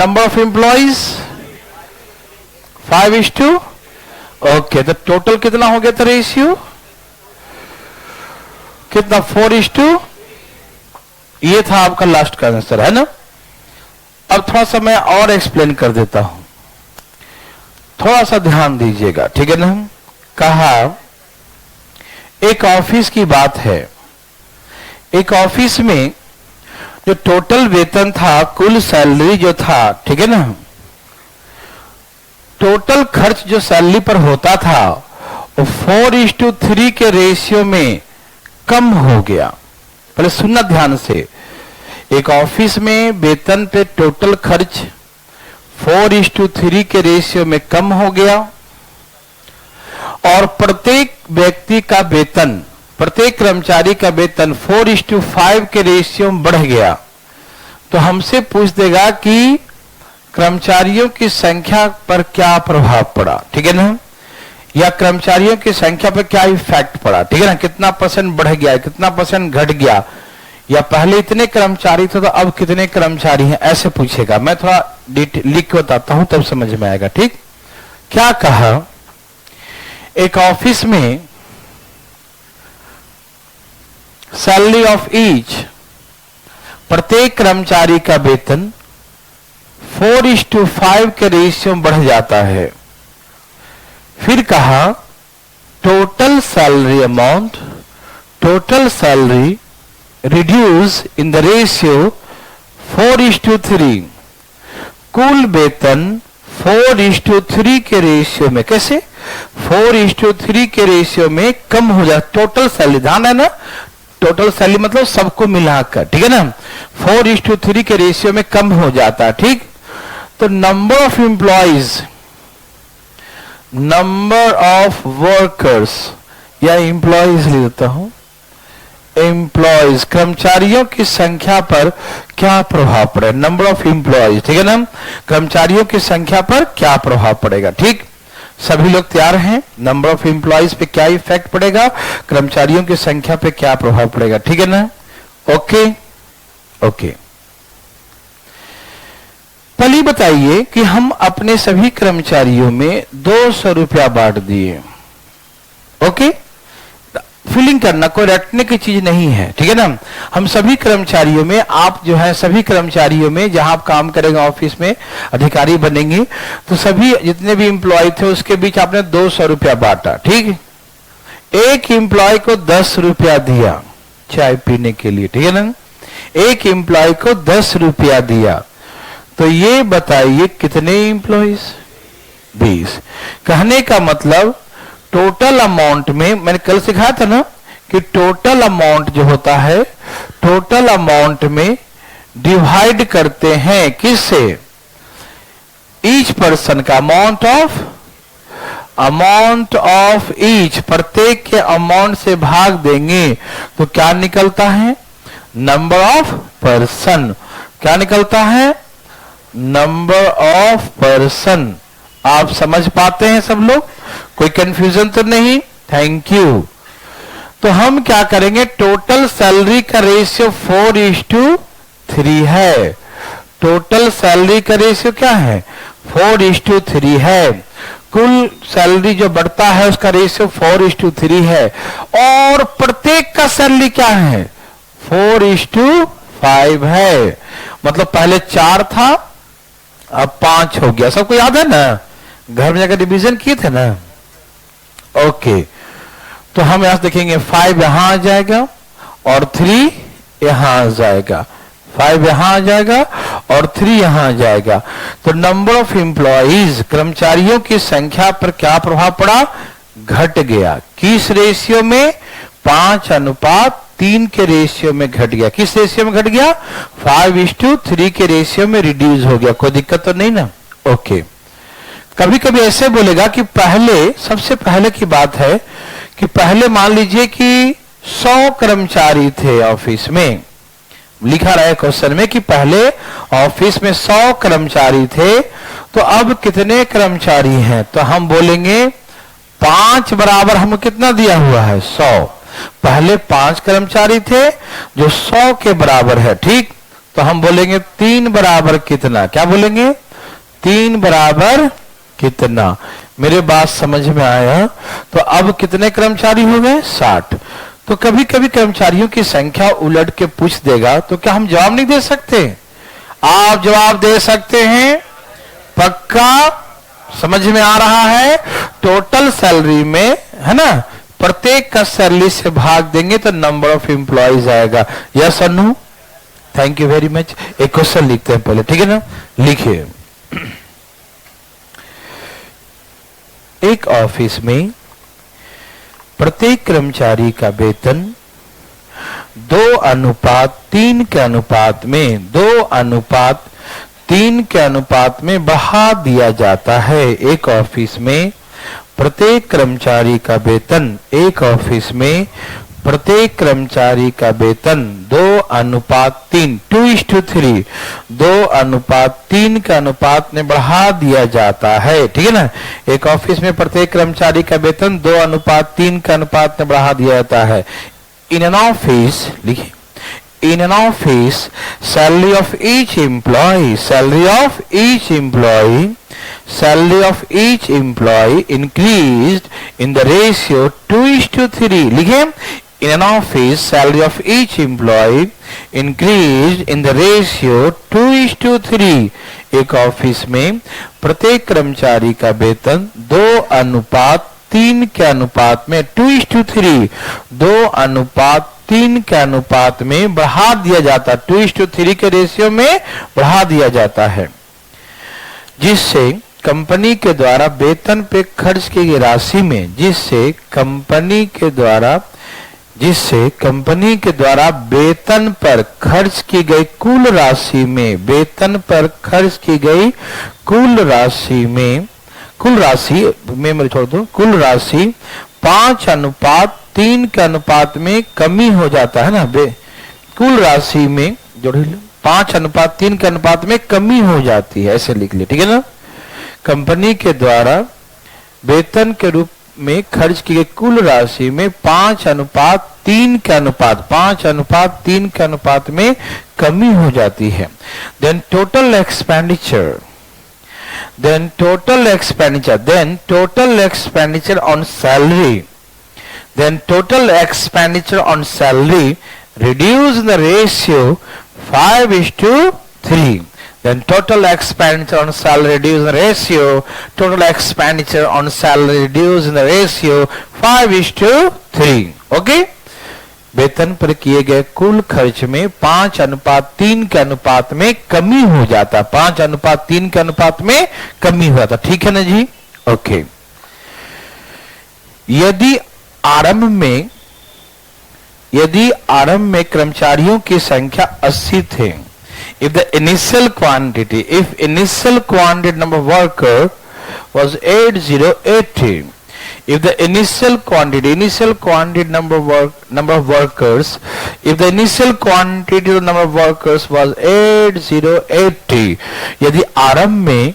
Number of employees 5:2। Okay, तो total कितना हो गया था रेशियो? कितना? 4:2। ये था आपका लास्ट का आंसर, है ना? अब थोड़ा सा मैं और एक्सप्लेन कर देता हूं, थोड़ा सा ध्यान दीजिएगा, ठीक है ना? कहा एक ऑफिस की बात है। एक ऑफिस में जो टोटल वेतन था, कुल सैलरी जो था, ठीक है ना, टोटल खर्च जो सैलरी पर होता था वो 4:3 के रेशियो में कम हो गया। पहले सुनना ध्यान से, एक ऑफिस में वेतन पे टोटल खर्च 4:3 के रेशियो में कम हो गया और प्रत्येक व्यक्ति का वेतन, प्रत्येक कर्मचारी का वेतन 4:5 के रेशियो में बढ़ गया। तो हमसे पूछ देगा कि कर्मचारियों की संख्या पर क्या प्रभाव पड़ा, ठीक है ना, या कर्मचारियों की संख्या पर क्या इफेक्ट पड़ा, ठीक है ना, कितना परसेंट बढ़ गया, कितना परसेंट घट गया, या पहले इतने कर्मचारी थे तो अब कितने कर्मचारी हैं, ऐसे पूछेगा। मैं थोड़ा लिख के बताता हूं तब समझ में आएगा, ठीक? क्या कहा, एक ऑफिस में सैलरी ऑफ ईच, प्रत्येक कर्मचारी का वेतन 4:5 के रेशियो में बढ़ जाता है। फिर कहा total salary amount, total salary reduce in the ratio 4:3। कुल वेतन 4:3 के रेशियो में, कैसे 4:3 के रेशियो में कम हो जाता। टोटल सैलरी, ध्यान है ना, टोटल सैलरी मतलब सबको मिलाकर, ठीक है ना, 4:3 के रेशियो में कम हो जाता, ठीक? तो number of employees, number of workers, या एम्प्लॉइज ले लेता हूं, एम्प्लॉइज, कर्मचारियों की संख्या पर क्या प्रभाव पड़े, नंबर ऑफ एम्प्लॉइज, ठीक है ना, कर्मचारियों की संख्या पर क्या प्रभाव पड़ेगा, ठीक? सभी लोग तैयार हैं? नंबर ऑफ एम्प्लॉइज पे क्या इफेक्ट पड़ेगा, कर्मचारियों की संख्या पे क्या प्रभाव पड़ेगा, ठीक है ना? Okay okay. पहले बताइए कि हम अपने सभी कर्मचारियों में 200 रुपया बांट दिए। ओके, फीलिंग करना, कोई रटने की चीज नहीं है, ठीक है ना? हम सभी कर्मचारियों में, आप जो है सभी कर्मचारियों में, जहां आप काम करेंगे ऑफिस में, अधिकारी बनेंगे, तो सभी जितने भी एम्प्लॉय थे उसके बीच आपने 200 रुपया बांटा, ठीक? एक एम्प्लॉय को 10 रुपया दिया चाय पीने के लिए, ठीक है ना? एक एम्प्लॉय को 10 रुपया दिया, तो ये बताइए कितने एम्प्लॉइज? 20। कहने का मतलब टोटल अमाउंट में, मैंने कल सिखाया था ना कि टोटल अमाउंट जो होता है, टोटल अमाउंट में डिवाइड करते हैं किससे? ईच पर्सन का अमाउंट ऑफ ईच, प्रत्येक के अमाउंट से भाग देंगे तो क्या निकलता है? Number of person. क्या निकलता है? Number of person. आप समझ पाते हैं सब लोग? कोई कंफ्यूजन तो नहीं? Thank you. तो हम क्या करेंगे, टोटल सैलरी का रेशियो 4:3 है। टोटल सैलरी का रेशियो क्या है? 4:3 है। कुल सैलरी जो बढ़ता है उसका रेशियो 4:3 है, और प्रत्येक का सैलरी क्या है? 4:5 है। मतलब पहले 4 था, अब 5 हो गया। सबको याद है ना? घर में जाकर डिवीजन किए थे ना? ओके, तो हम यहां से देखेंगे 5 यहां आ जाएगा और 3 यहां आ जाएगा, 5 यहां आ जाएगा और 3 यहां आ जाएगा। तो नंबर ऑफ एम्प्लॉइज, कर्मचारियों की संख्या पर क्या प्रभाव पड़ा? घट गया। किस रेशियो में? 5:3 के रेशियो में घट गया। किस रेशियो में घट गया? 5:3 के रेशियो में रिड्यूस हो गया। कोई दिक्कत तो नहीं ना? ओके। कभी कभी ऐसे बोलेगा कि पहले, सबसे पहले की बात है कि पहले मान लीजिए कि 100 कर्मचारी थे ऑफिस में, लिखा रहा है क्वेश्चन में कि पहले ऑफिस में 100 कर्मचारी थे, तो अब कितने कर्मचारी हैं? तो हम बोलेंगे 5 बराबर हमको कितना दिया हुआ है? 100। पहले 5 कर्मचारी थे जो 100 के बराबर है, ठीक? तो हम बोलेंगे 3 बराबर कितना, क्या बोलेंगे 3 बराबर कितना। मेरे बात समझ में आया। तो अब कितने कर्मचारी हो गए 60। तो कभी कभी कर्मचारियों की संख्या उलट के पूछ देगा तो क्या हम जवाब नहीं दे सकते? आप जवाब दे सकते हैं, पक्का समझ में आ रहा है। टोटल सैलरी में है ना, प्रत्येक का सैलरी से भाग देंगे तो नंबर ऑफ एम्प्लॉइज आएगा। यस और no? Thank you very much. एक क्वेश्चन लिखते हैं पहले, ठीक है ना, लिखिए। एक ऑफिस में प्रत्येक कर्मचारी का वेतन 2:3 के अनुपात में 2:3 के अनुपात में बढ़ा दिया जाता है। एक ऑफिस में प्रत्येक कर्मचारी का वेतन, एक ऑफिस में प्रत्येक कर्मचारी का वेतन 2:3 2:3 2:3 के अनुपात में बढ़ा दिया जाता है, ठीक है ना। एक ऑफिस में प्रत्येक कर्मचारी का वेतन 2:3 के अनुपात में बढ़ा दिया जाता है। इन एन ऑफिस, लिखिए, in an office salary of each employee increased in the ratio 2:3। लिखें, in an office salary of each employee increased in the ratio 2:3। एक ऑफिस में प्रत्येक कर्मचारी का वेतन 2:3 के अनुपात में 2:3 2:3 के अनुपात में बढ़ा दिया जाता, 2:3 के रेशियो में बढ़ा दिया जाता है, जिससे कंपनी के द्वारा वेतन पे खर्च की गई राशि में, जिससे कंपनी के द्वारा वेतन पर खर्च की गई कुल राशि में, वेतन पर खर्च की गई कुल राशि में छोड़ दो, कुल राशि 5:3 के अनुपात में कमी हो जाता है ना। कुल राशि में जोड़ लो, 5:3 के अनुपात में कमी हो जाती है, ऐसे लिख ले, ठीक है ना। कंपनी के द्वारा वेतन के रूप में खर्च की गई कुल राशि में 5:3 के अनुपात में कमी हो जाती है। Then total expenditure on salary reduced in the ratio 5:3। Then total expenditure on salary reduced in the ratio 5:3। Okay, वेतन पर किए गए कुल खर्च में 5:3 के अनुपात में कमी हो जाता, 5:3 के अनुपात में कमी हो जाता, ठीक है ना जी। ओके, यदि आरंभ में कर्मचारियों की संख्या 80 थे, if initial quantity number of worker was 80, if the initial quantity number of workers was 80, यदि आरंभ में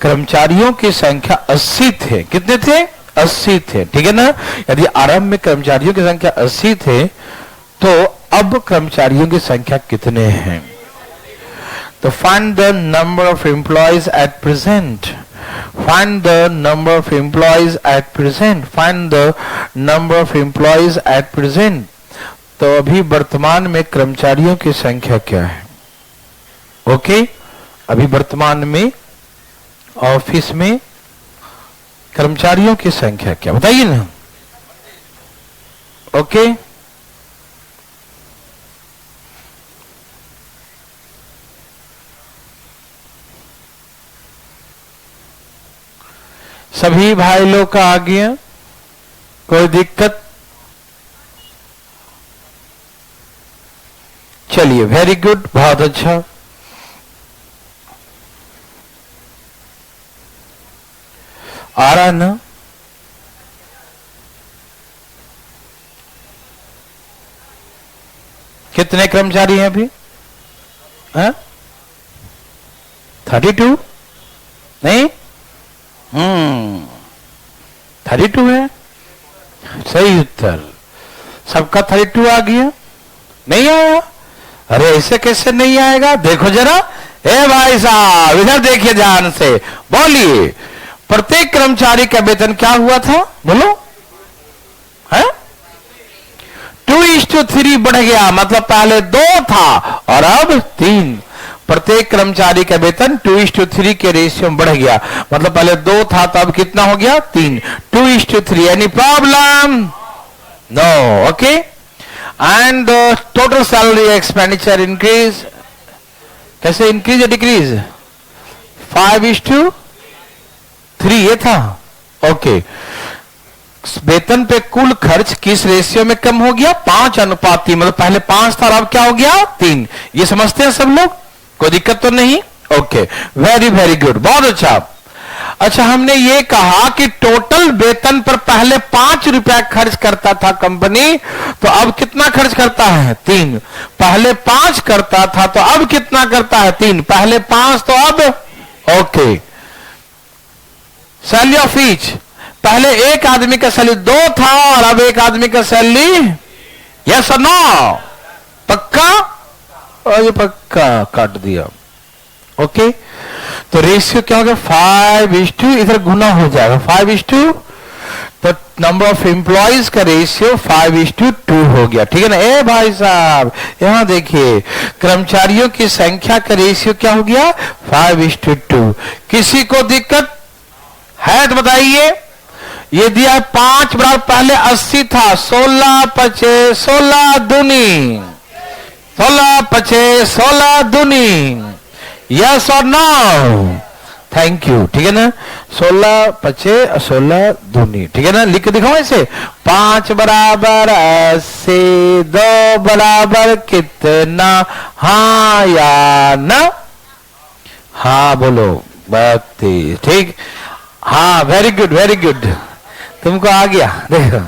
कर्मचारियों की संख्या 80 थे, कितने थे 80 थे, ठीक है ना। यदि आरंभ में कर्मचारियों की संख्या 80 थे तो अब कर्मचारियों की संख्या कितने हैं? तो find the number of employees at present, find the number of employees at present। तो अभी वर्तमान में कर्मचारियों की संख्या क्या है? ओके, अभी वर्तमान में ऑफिस में कर्मचारियों की संख्या क्या, बताइए ना। ओके, सभी भाई लोग का आ गया, कोई दिक्कत? चलिए, वेरी गुड, बहुत अच्छा। आ रहा ना? कितने कर्मचारी हैं अभी? 32 नहीं, 32 है, सही उत्तर। सबका 32 आ गया? नहीं आया? अरे ऐसे कैसे नहीं आएगा, देखो जरा। ए भाई साहब इधर देखिए ध्यान से, बोलिए प्रत्येक कर्मचारी का वेतन क्या हुआ था, बोलो है 2:3 बढ़ गया, मतलब पहले 2 था और अब 3। प्रत्येक कर्मचारी का वेतन 2:3 के रेशियो में बढ़ गया, मतलब पहले 2 था तो अब कितना हो गया 3, 2:3। Any problem? No, okay. And total salary expenditure increase, कैसे इंक्रीज या डिक्रीज? 5:3 ये था, ओके। वेतन पे कुल खर्च किस रेशियो में कम हो गया? 5:3, मतलब पहले 5 था और अब क्या हो गया 3। ये समझते हैं सब लोग, कोई दिक्कत तो नहीं? ओके, वेरी वेरी गुड, बहुत अच्छा। अच्छा, हमने ये कहा कि टोटल वेतन पर पहले 5 रुपया खर्च करता था कंपनी, तो अब कितना खर्च करता है 3। पहले 5 करता था तो अब कितना करता है 3, पहले 5 तो अब, ओके। सैलरी ऑफ ईच, पहले एक आदमी का सैलरी 2 था और अब एक आदमी का सैलरी, यस और नो? पक्का? और ये पक्का काट दिया, ओके। तो रेशियो क्या हो गया 5:2, इधर गुना हो जाएगा 5:2, तो नंबर ऑफ एम्प्लॉइज का रेशियो 5:2 हो गया, ठीक है ना। ए भाई साहब यहां देखिए, कर्मचारियों की संख्या का रेशियो क्या हो गया 5:2। किसी को दिक्कत है तो बताइए। ये दिया 5 बराबर, पहले 80 था, 16 5 16 दूनी, 16 5 16 दूनी, यस और नो? थैंक यू, ठीक है ना। 16 5 16 दूनी, ठीक है ना। लिख के दिखाओ ऐसे, 5 बराबर 80, 2 बराबर कितना, हाँ या ना? हाँ बोलो, 32, ठीक। हाँ वेरी गुड वेरी गुड, तुमको आ गया, देखो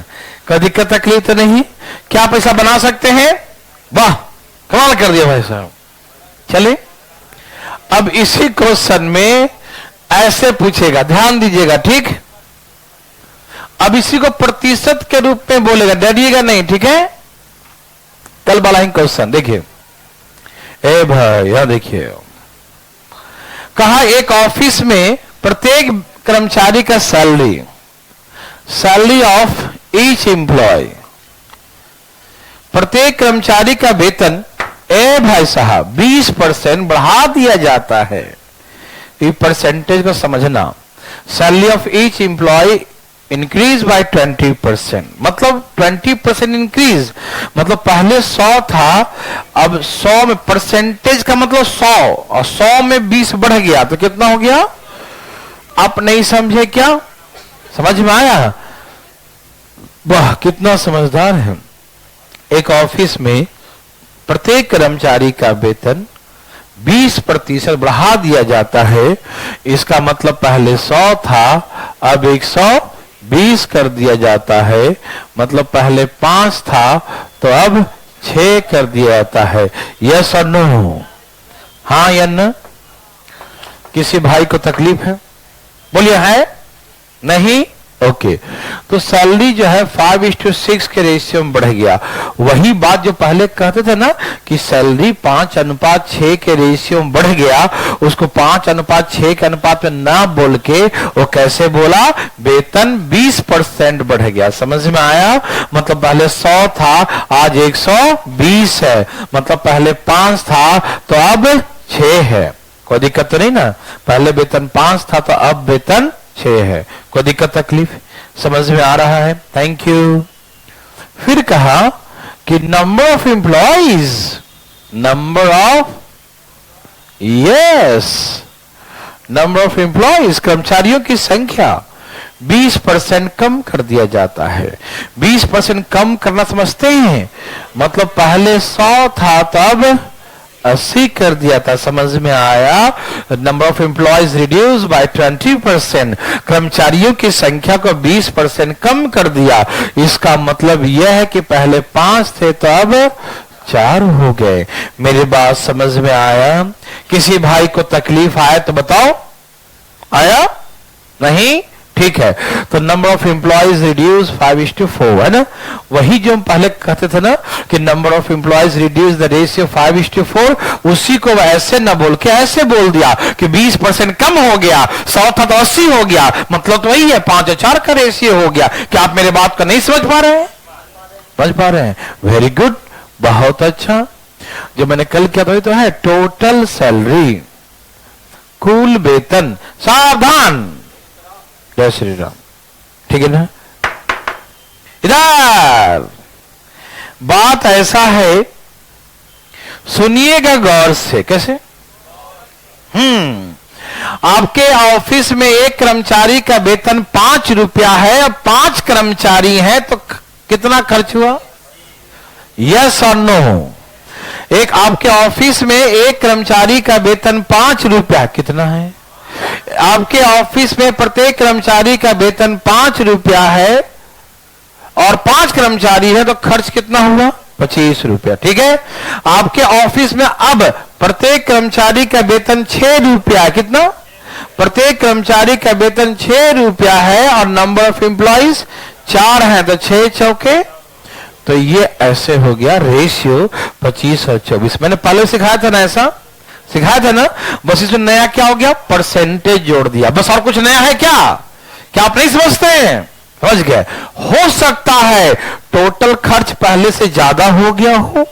कोई दिक्कत तकलीफ तो नहीं। क्या पैसा बना सकते हैं? वाह कमाल कर दिया भाई साहब। चले, अब इसी क्वेश्चन में ऐसे पूछेगा, ध्यान दीजिएगा, ठीक। अब इसी को प्रतिशत के रूप में बोलेगा, डरिएगा नहीं, ठीक है। कल वाला ही क्वेश्चन देखिए। ए भाई यहां देखिए, कहा एक ऑफिस में प्रत्येक कर्मचारी का salary, salary of each employ, प्रत्येक कर्मचारी का वेतन ए भाई साहब 20% बढ़ा दिया जाता है। ये परसेंटेज को समझना, salary of each employee increase bye 20%, मतलब 20% इंक्रीज, मतलब पहले 100 था, अब 100 में परसेंटेज का मतलब 100, और 100 में 20 बढ़ गया तो कितना हो गया? आप नहीं समझे क्या? समझ में आया? वाह कितना समझदार है। एक ऑफिस में प्रत्येक कर्मचारी का वेतन 20% बढ़ा दिया जाता है, इसका मतलब पहले 100 था, अब 120 कर दिया जाता है, मतलब पहले 5 था तो अब 6 कर दिया जाता है। यस और नो? हाँ या ना? किसी भाई को तकलीफ है? बोलिए है नहीं? ओके, तो सैलरी जो है 5:6 के रेशियो में बढ़ गया। वही बात जो पहले कहते थे ना कि सैलरी 5:6 के रेशियो में बढ़ गया, उसको 5:6 के अनुपात में ना बोल के वो कैसे बोला? वेतन 20% बढ़ गया। समझ में आया? मतलब पहले 100 था, आज 120 है, मतलब पहले 5 था तो अब 6 है। कोई दिक्कत तो नहीं ना? पहले वेतन 5 था तो अब वेतन 6 है। कोई दिक्कत तकलीफ? समझ में आ रहा है? Thank you. फिर कहा कि number of employees, number of, yes, number of employees, कर्मचारियों की संख्या 20% कम कर दिया जाता है। 20% कम करना समझते हैं? मतलब पहले 100 था तब 80 कर दिया था। समझ में आया? Number of employees reduce by 20%, कर्मचारियों की संख्या को 20% कम कर दिया। इसका मतलब यह है कि पहले 5 थे तो अब 4 हो गए। मेरी बात समझ में आया? किसी भाई को तकलीफ आया तो बताओ, आया नहीं? ठीक है, तो नंबर ऑफ एम्प्लॉयज रिड्यूस 5:4 है ना। वही जो हम पहले कहते थे ना कि number of employees reduce the ratio 5:4, उसी को ऐसे न बोल के ऐसे बोल दिया कि 20% कम हो गया, 100 था तो 80 हो गया, मतलब तो वही है 5 और 4 का रेशियो हो गया। क्या आप मेरे बात को नहीं समझ पा रहे हैं? समझ पा रहे हैं? वेरी गुड, बहुत अच्छा। जो मैंने कल किया था तो है टोटल सैलरी, कुल वेतन। सावधान, जय श्री राम, ठीक है ना। इधर बात ऐसा है, सुनिएगा गौर से। कैसे? आपके ऑफिस में एक कर्मचारी का वेतन 5 रुपया है, अब 5 कर्मचारी हैं तो कितना खर्च हुआ? यस और नो? एक आपके ऑफिस में एक कर्मचारी का वेतन 5 रुपया कितना है? आपके ऑफिस में प्रत्येक कर्मचारी का वेतन 5 रुपया है और 5 कर्मचारी है तो खर्च कितना हुआ? 25 रुपया, ठीक है। आपके ऑफिस में अब प्रत्येक कर्मचारी का वेतन 6 रुपया, कितना? प्रत्येक कर्मचारी का वेतन 6 रुपया है और नंबर ऑफ एम्प्लॉइज 4 है तो 6 चौके, तो ये ऐसे हो गया रेशियो 25 और 24। मैंने पहले सिखाया था ना, ऐसा सिखाया था ना। बस इसमें नया क्या हो गया? परसेंटेज जोड़ दिया, बस। और कुछ नया है क्या? क्या आप नहीं समझते हैं? समझ गए? हो सकता है टोटल खर्च पहले से ज्यादा हो गया हो,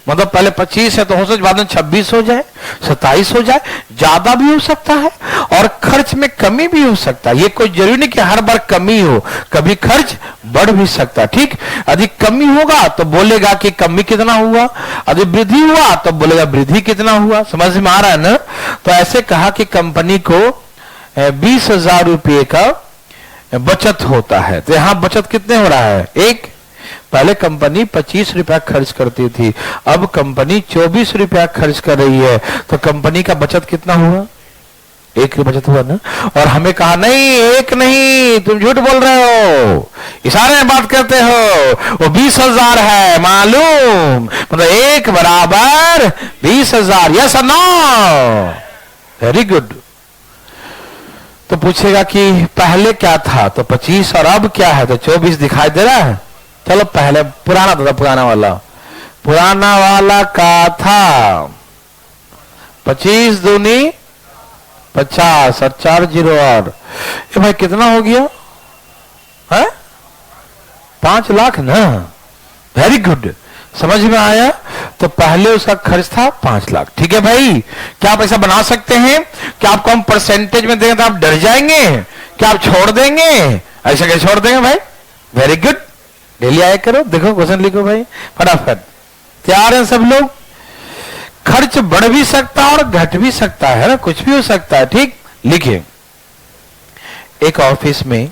मतलब पहले 25 है तो हो सकता बाद में 26 हो जाए, 27 हो जाए, ज्यादा भी हो सकता है और खर्च में कमी भी हो सकता है। ये कोई जरूरी नहीं कि हर बार कमी हो, कभी खर्च बढ़ भी सकता है। ठीक, यदि कमी होगा तो बोलेगा कि कमी कितना हुआ, यदि वृद्धि हुआ तो बोलेगा वृद्धि कितना हुआ। समझ में आ रहा है ना। तो ऐसे कहा कि कंपनी को 20,000 रुपये का बचत होता है, तो यहां बचत कितने हो रहा है? एक। पहले कंपनी 25 रुपया खर्च करती थी, अब कंपनी 24 रुपया खर्च कर रही है, तो कंपनी का बचत कितना हुआ? 1 की बचत हुआ ना। और हमें कहा नहीं, 1 नहीं, तुम झूठ बोल रहे हो, इशारे में बात करते हो, वो 20,000 है मालूम, मतलब 1 बराबर 20,000। यस और नो? Very good. तो पूछेगा कि पहले क्या था, तो 25 और अब क्या है, तो 24 दिखाई दे रहा है। चलो पहले पुराना था, पुराना वाला का था 25 दूनी 50 और 4 जीरो और ये भाई कितना हो गया है? 5 लाख ना। वेरी गुड, समझ में आया। तो पहले उसका खर्च था 5 लाख। ठीक है भाई, क्या आप ऐसा बना सकते हैं? क्या आपको हम परसेंटेज में देंगे तो आप डर जाएंगे? क्या आप छोड़ देंगे? ऐसा कैसे छोड़ देंगे भाई? वेरी गुड, डेली आया करो, देखो क्वेश्चन लिखो भाई फटाफट। तैयार हैं सब लोग? खर्च बढ़ भी सकता है और घट भी सकता है ना, कुछ भी हो सकता है। ठीक, लिखिए। एक ऑफिस में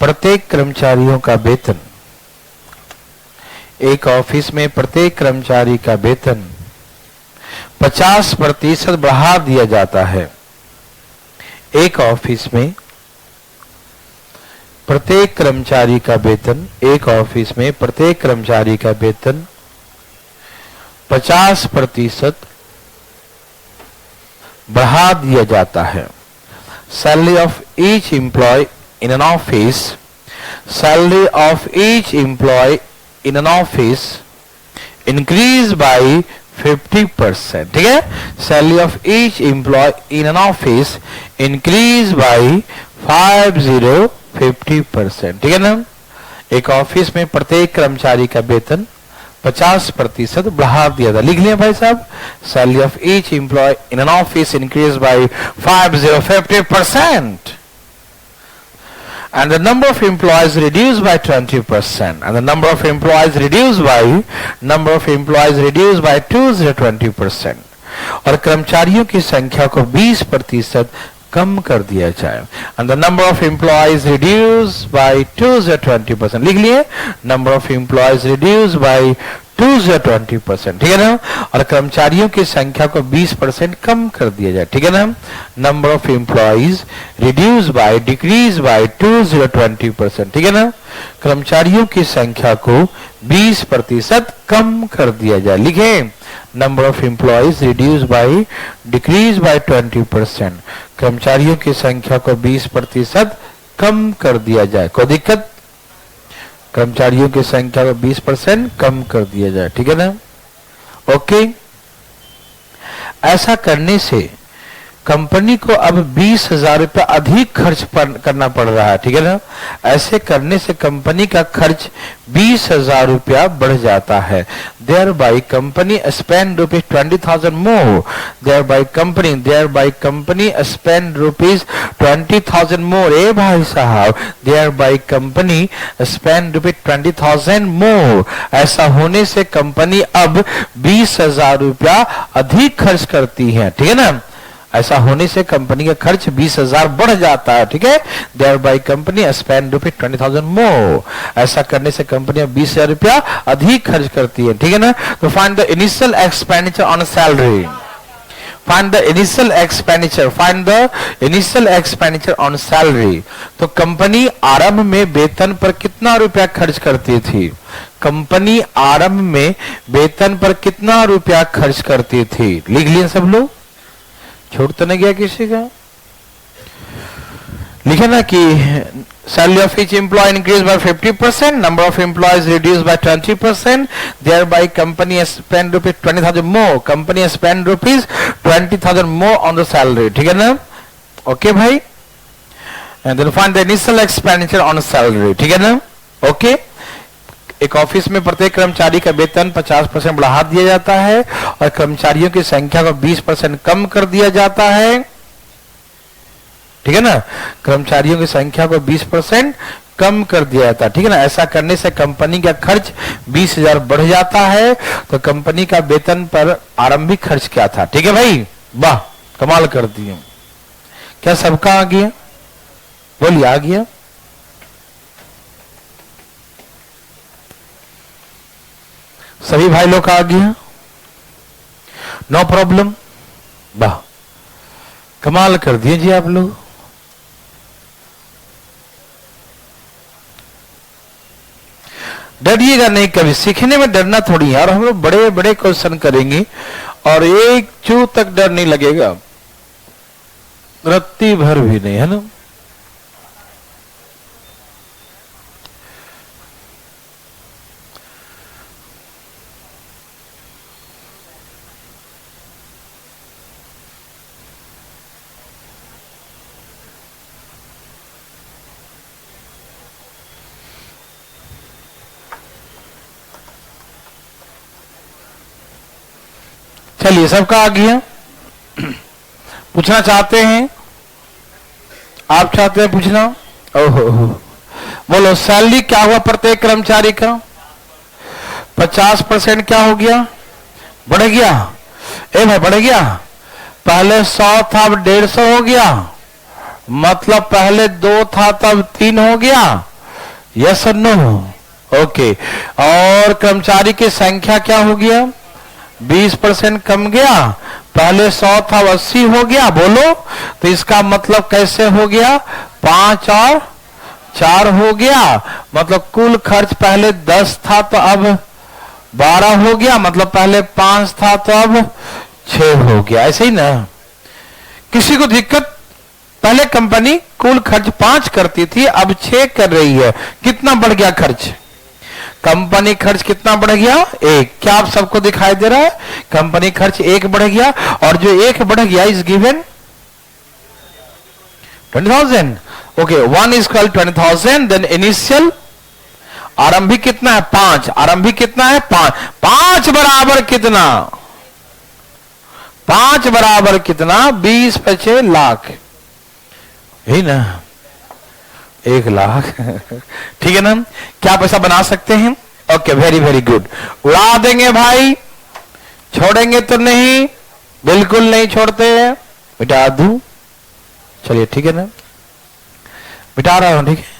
प्रत्येक कर्मचारियों का वेतन, एक ऑफिस में प्रत्येक कर्मचारी का वेतन 50% बढ़ा दिया जाता है। एक ऑफिस में प्रत्येक कर्मचारी का वेतन, एक ऑफिस में प्रत्येक कर्मचारी का वेतन 50% बढ़ा दिया जाता है। Salary of each employee in an office, salary of each employee in an office increase by 50%। ठीक है, salary of each employee in an office increase by 50%। ठीक है ना। एक ऑफिस में प्रत्येक कर्मचारी का वेतन 50% बढ़ा दिया था। लिख लिया भाई साहब, salary of each employee in an office increase by 50%, and the number of employees reduced by 20%, and the number of employees reduced by 20%, और कर्मचारियों की संख्या को 20% कम कर दिया जाए। and the number of employees reduced by 20%। लिख लिए, number of employees reduced by 20%। ठीक है ना। और कर्मचारियों की संख्या को 20% कम कर दिया जाए। ठीक है ना। Number of employees reduce by decrease by 20%। ठीक है ना। कर्मचारियों की संख्या को 20% कम कर दिया जाए। लिखे, number of employees reduce by decrease by 20%, कर्मचारियों की संख्या को 20% कम कर दिया जाए। कोई दिक्कत? कर्मचारियों की संख्या को 20% कम कर दिया जाए, ठीक है ना? ओके। ऐसा करने से कंपनी को अब 20,000 रुपया अधिक खर्च करना पड़ रहा है, ठीक है ना? ऐसे करने से कंपनी का खर्च 20,000 रुपया बढ़ जाता है। Thereby company spend rupees 20,000 more, thereby company spend rupees 20,000 more. ए भाई साहब, thereby company spend rupees 20,000 more. ऐसा होने से कंपनी अब 20,000 रुपया अधिक खर्च करती है, ठीक है ना? ऐसा होने से कंपनी का खर्च 20,000 बढ़ जाता है, ठीक है? Thereby company spend rupees 20,000 more. ऐसा करने से कंपनी 20,000 रुपया अधिक खर्च करती है, ठीक है ना? तो find the initial expenditure on salary. Find the initial expenditure on salary. तो कंपनी आरंभ में वेतन पर कितना रुपया खर्च करती थी? कंपनी आरंभ में वेतन पर कितना रुपया खर्च करती थी? लिख लिए सब लोग? छोड़ तो नहीं गया किसी का? लिखे ना कि salary of each employee increase by 50%, number of employees reduce by 20%, thereby company spend rupees 20,000 more, company spend rupees 20,000 more on the salary, ठीक है ना? ओके भाई। And then find the initial expenditure on salary, ठीक है ना? Okay. एक office में प्रत्येक कर्मचारी का वेतन 50% बढ़ा दिया जाता है और कर्मचारियों की संख्या को 20% कम कर दिया जाता है, ठीक है ना? कर्मचारियों की संख्या को 20% कम कर दिया जाता है, ठीक है ना? ऐसा करने से कंपनी का खर्च 20,000 बढ़ जाता है। तो कंपनी का वेतन पर आरंभिक खर्च क्या था? ठीक है भाई, वाह, कमाल कर दिए। क्या सबका आ गया? बोलिए, आ गया? सभी भाई लोग आ गया? नो प्रॉब्लम, वाह, कमाल कर दिए जी आप लोग। डरिएगा नहीं, कभी सीखने में डरना थोड़ी है। और हम लोग बड़े बड़े क्वेश्चन करेंगे और एक चू तक डर नहीं लगेगा, रत्ती भर भी नहीं, है ना? चलिए, सबका आ गया? पूछना चाहते हैं? आप चाहते हैं पूछना? ओहो, बोलो, सैलरी क्या हुआ प्रत्येक कर्मचारी का? 50% क्या हो गया? बढ़ गया। ए भाई, बढ़ गया। पहले 100 था, अब 150 हो गया। मतलब पहले 2 था, तब 3 हो गया। यस और नो? ओके। और कर्मचारी की संख्या क्या हो गया? 20% कम गया। पहले 100 था, 80 हो गया। बोलो, तो इसका मतलब कैसे हो गया? 5 और 4 हो गया। मतलब कुल खर्च पहले 10 था, तो अब 12 हो गया। मतलब पहले 5 था, तो अब 6 हो गया। ऐसे ही ना? किसी को दिक्कत? पहले कंपनी कुल खर्च 5 करती थी, अब 6 कर रही है। कितना बढ़ गया खर्च? कंपनी खर्च कितना बढ़ गया? 1। क्या आप सबको दिखाई दे रहा है? कंपनी खर्च 1 बढ़ गया, और जो 1 बढ़ गया is given 20,000। Okay, 1 is called 20,000। Then initial आरंभिक कितना है? 5। आरंभिक कितना है? 5। 5 बराबर कितना? 5 बराबर कितना? 20 × 6 लाख, यही ना? 1 लाख। ठीक है ना? क्या पैसा बना सकते हैं? Okay, very very good. उड़ा देंगे भाई, छोड़ेंगे तो नहीं, बिल्कुल नहीं छोड़ते हैं। मिटा दूं? चलिए, ठीक है ना, मिटा रहा हूं, ठीक है?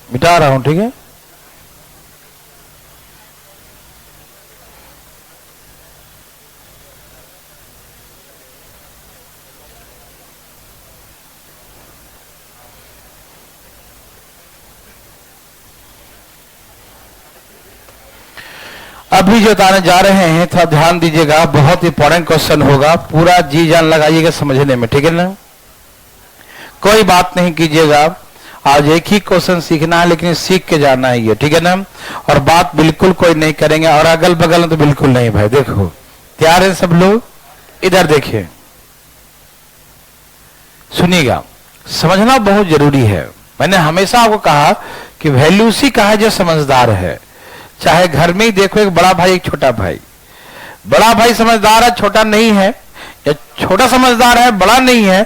मिटा रहा हूं, ठीक है? अभी जो बताने जा रहे हैं थोड़ा ध्यान दीजिएगा, बहुत इंपॉर्टेंट क्वेश्चन होगा, पूरा जी जान लगाइएगा समझने में, ठीक है ना। कोई बात नहीं कीजिएगा, आज एक ही क्वेश्चन सीखना है लेकिन सीख के जाना है ये, ठीक है ना। और बात बिल्कुल कोई नहीं करेंगे, और अगल बगल में तो बिल्कुल नहीं भाई। देखो तैयार है सब लोग, इधर देखिए, सुनिएगा, समझना बहुत जरूरी है। मैंने हमेशा आपको कहा कि वैल्यू उसी का है जो समझदार है। चाहे घर में ही देखो, एक बड़ा भाई एक छोटा भाई, बड़ा भाई समझदार है छोटा नहीं है, या छोटा समझदार है बड़ा नहीं है,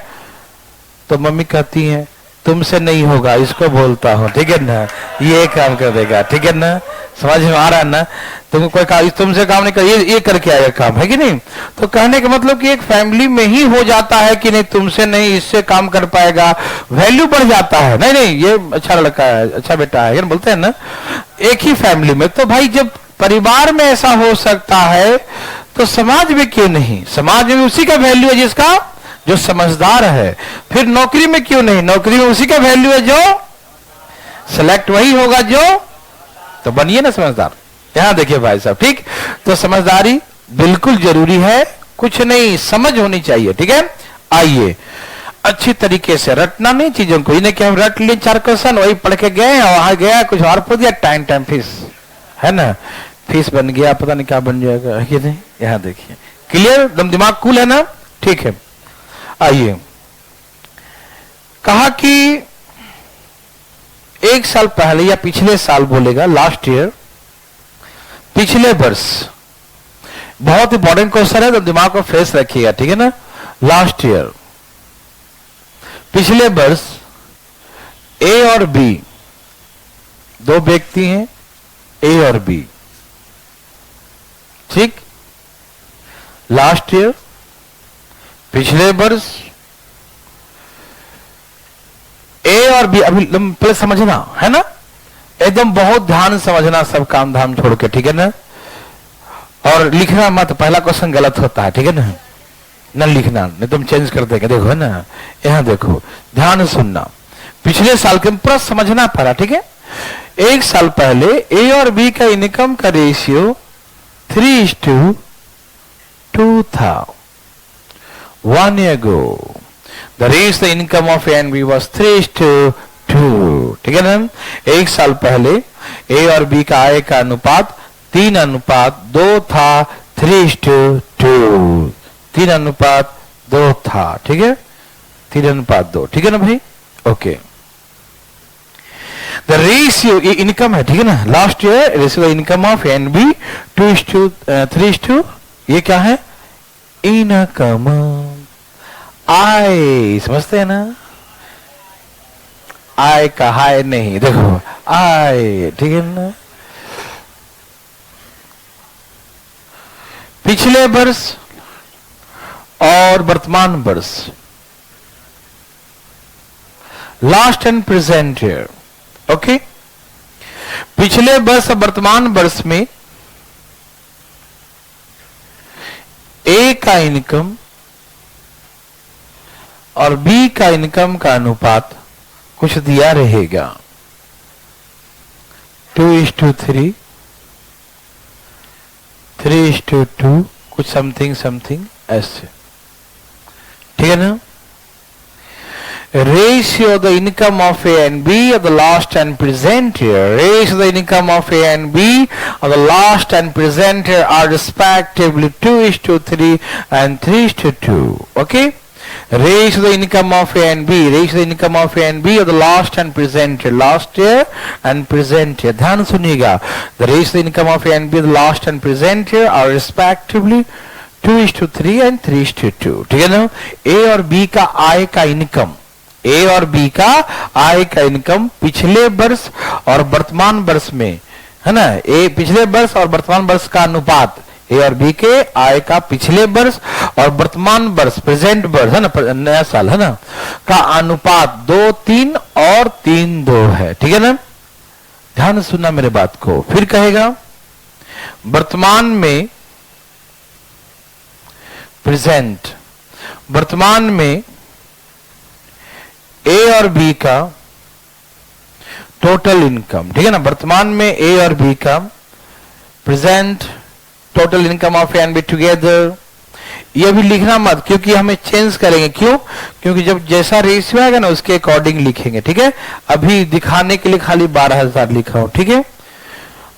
तो मम्मी कहती है तुमसे नहीं होगा, इसको बोलता हूं, ठीक है ना, ये काम कर देगा, ठीक है ना, समझ में आ रहा है ना। तुमको कोई काम, तुमसे काम नहीं कर, ये करके आएगा काम, है कि नहीं। तो कहने का मतलब कि एक फैमिली में ही हो जाता है कि नहीं तुमसे नहीं, इससे काम कर पाएगा, वैल्यू बढ़ जाता है। नहीं नहीं ये अच्छा लड़का है, अच्छा बेटा है, बोलते हैं ना, एक ही फैमिली में। तो भाई जब परिवार में ऐसा हो सकता है तो समाज में क्यों नहीं, समाज में उसी का वैल्यू है जिसका, जो समझदार है। फिर नौकरी में क्यों नहीं, नौकरी में उसी का वैल्यू है जो सेलेक्ट वही होगा जो, तो बनिए ना समझदार। यहां देखिए भाई साहब, ठीक, तो समझदारी बिल्कुल जरूरी है, कुछ नहीं समझ होनी चाहिए, ठीक है। आइए अच्छी तरीके से रटना नहीं चीजों को, इन्हें क्या रट लिए 4 क्वेश्चन वही पढ़ के गए और वहां गया कुछ और पूछ दिया, टाइम टाइम फीस है ना, फीस बन गया, पता नहीं क्या बन जाएगा, ये नहीं। यहां देखिए क्लियर, एकदम दिमाग कूल है ना, ठीक है। आइए, कहा कि 1 साल पहले या पिछले साल बोलेगा, लास्ट ईयर, पिछले वर्ष, बहुत इंपॉर्टेंट क्वेश्चन है तो दिमाग को फ्रेश रखिएगा, ठीक है ना। लास्ट ईयर, पिछले वर्ष, ए और बी, 2 व्यक्ति हैं, ए और बी, ठीक। लास्ट ईयर, पिछले वर्ष, ए और बी, अभी पहले समझना है ना, एकदम बहुत ध्यान समझना, सब काम धाम छोड़ के, ठीक है ना। और लिखना मत, पहला क्वेश्चन गलत होता है, ठीक है ना, न लिखना, नहीं तुम चेंज कर देंगे। देखो है ना, यहां देखो, ध्यान सुनना, पिछले साल के पूरा समझना पड़ा, ठीक है। 1 साल पहले ए और बी का इनकम का रेशियो 3:2 था। 1 year ago, the ratio income of A and B was 3:2, ठीक है ना। 1 साल पहले ए और बी का आय का अनुपात 3:2 था, 3:2, 3:2 था, ठीक है, 3:2, ठीक है ना भाई, ओके। द रेशियो, ये इनकम है, ठीक है ना, last year ratio income of A and B 2:3, ये क्या है, इनकम, आय, समझते हैं ना, आय का हाय नहीं, देखो आय, ठीक है ना। पिछले वर्ष और वर्तमान वर्ष, last and present year, okay. पिछले वर्ष और वर्तमान वर्ष में ए का इनकम और बी का इनकम का अनुपात कुछ दिया रहेगा, 2:3, 3:2, कुछ समथिंग ऐसे, ठीक है ना। Ratio of the income of A and B of the last and present year, ratio of the income of A and B of the last and present year are respectively 2:3 and 3:2, okay. Ratio of the income of A and B, ratio of the income of A and B of the last and present year, last year and present year, ध्यान सुनिएगा, the ratio of the income of A and B of the last and present year are respectively 2:3 and 3:2, ठीक है ना। A और B का आय का income, ए और B का आय का इनकम पिछले वर्ष और वर्तमान वर्ष में, है ना, ए पिछले वर्ष और वर्तमान वर्ष का अनुपात, ए और बी के आय का पिछले वर्ष और वर्तमान वर्ष, प्रेजेंट वर्ष है ना, नया साल है ना, का अनुपात 2:3 और 3:2 है, ठीक है ना। ध्यान सुनना मेरे बात को, फिर कहेगा वर्तमान में, प्रेजेंट, वर्तमान में ए और बी का टोटल इनकम, ठीक है ना, वर्तमान में ए और बी का, present total income of A and be together. ये भी लिखना मत, क्योंकि हमें चेंज करेंगे। क्यों? क्योंकि जब जैसा रेशियो आएगा ना उसके अकॉर्डिंग लिखेंगे, ठीक है। अभी दिखाने के लिए खाली 12,000 लिखा हो, ठीक है।